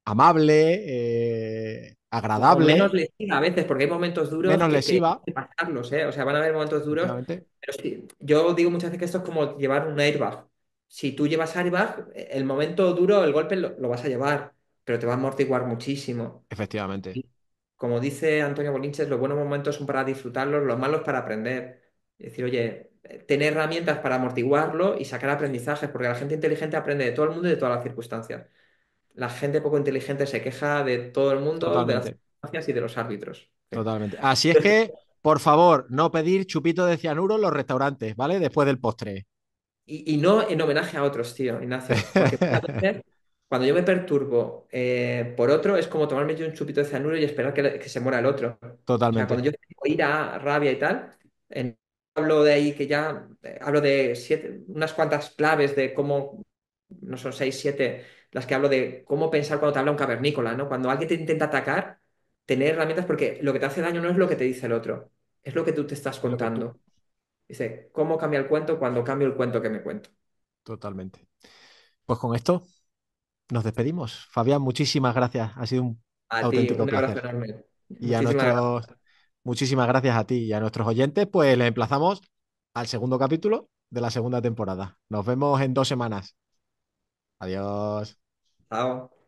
amable, O menos agradable, lesiva a veces, porque hay momentos duros menos que hay lesiva, que pasarlos, ¿eh? O sea, van a haber momentos duros, efectivamente, pero sí, yo digo muchas veces que esto es como llevar un airbag. Si tú llevas airbag, el momento duro, el golpe lo vas a llevar, pero te va a amortiguar muchísimo. efectivamente, Y como dice Antonio Bolinches, los buenos momentos son para disfrutarlos, los malos para aprender. Es decir, oye, tener herramientas para amortiguarlo y sacar aprendizajes, porque la gente inteligente aprende de todo el mundo y de todas las circunstancias. La gente poco inteligente se queja de todo el mundo, de las totalmente, circunstancias y de los árbitros. Sí. totalmente. Así es que, por favor, no pedir chupito de cianuro en los restaurantes, ¿vale? Después del postre. Y no en homenaje a otros, tío, Ignacio, porque muchas veces cuando yo me perturbo por otro es como tomarme yo un chupito de cianuro y esperar que se muera el otro. O sea, Totalmente, cuando yo tengo ira, rabia y tal, hablo de ahí que ya hablo de unas cuantas claves de cómo, no son seis, siete, las que hablo de cómo pensar cuando te habla un cavernícola, ¿no? Cuando alguien te intenta atacar, tener herramientas porque lo que te hace daño no es lo que te dice el otro, es lo que tú te estás lo que tú, contando. Dice, ¿cómo cambia el cuento cuando cambio el cuento que me cuento? totalmente. Pues con esto nos despedimos. Fabián, muchísimas gracias. Ha sido un A ti, auténtico un abrazo placer. enorme. Y a Muchísimas gracias. muchísimas gracias a ti y a nuestros oyentes, pues les emplazamos al segundo capítulo de la segunda temporada. Nos vemos en 2 semanas. Adiós. Chao.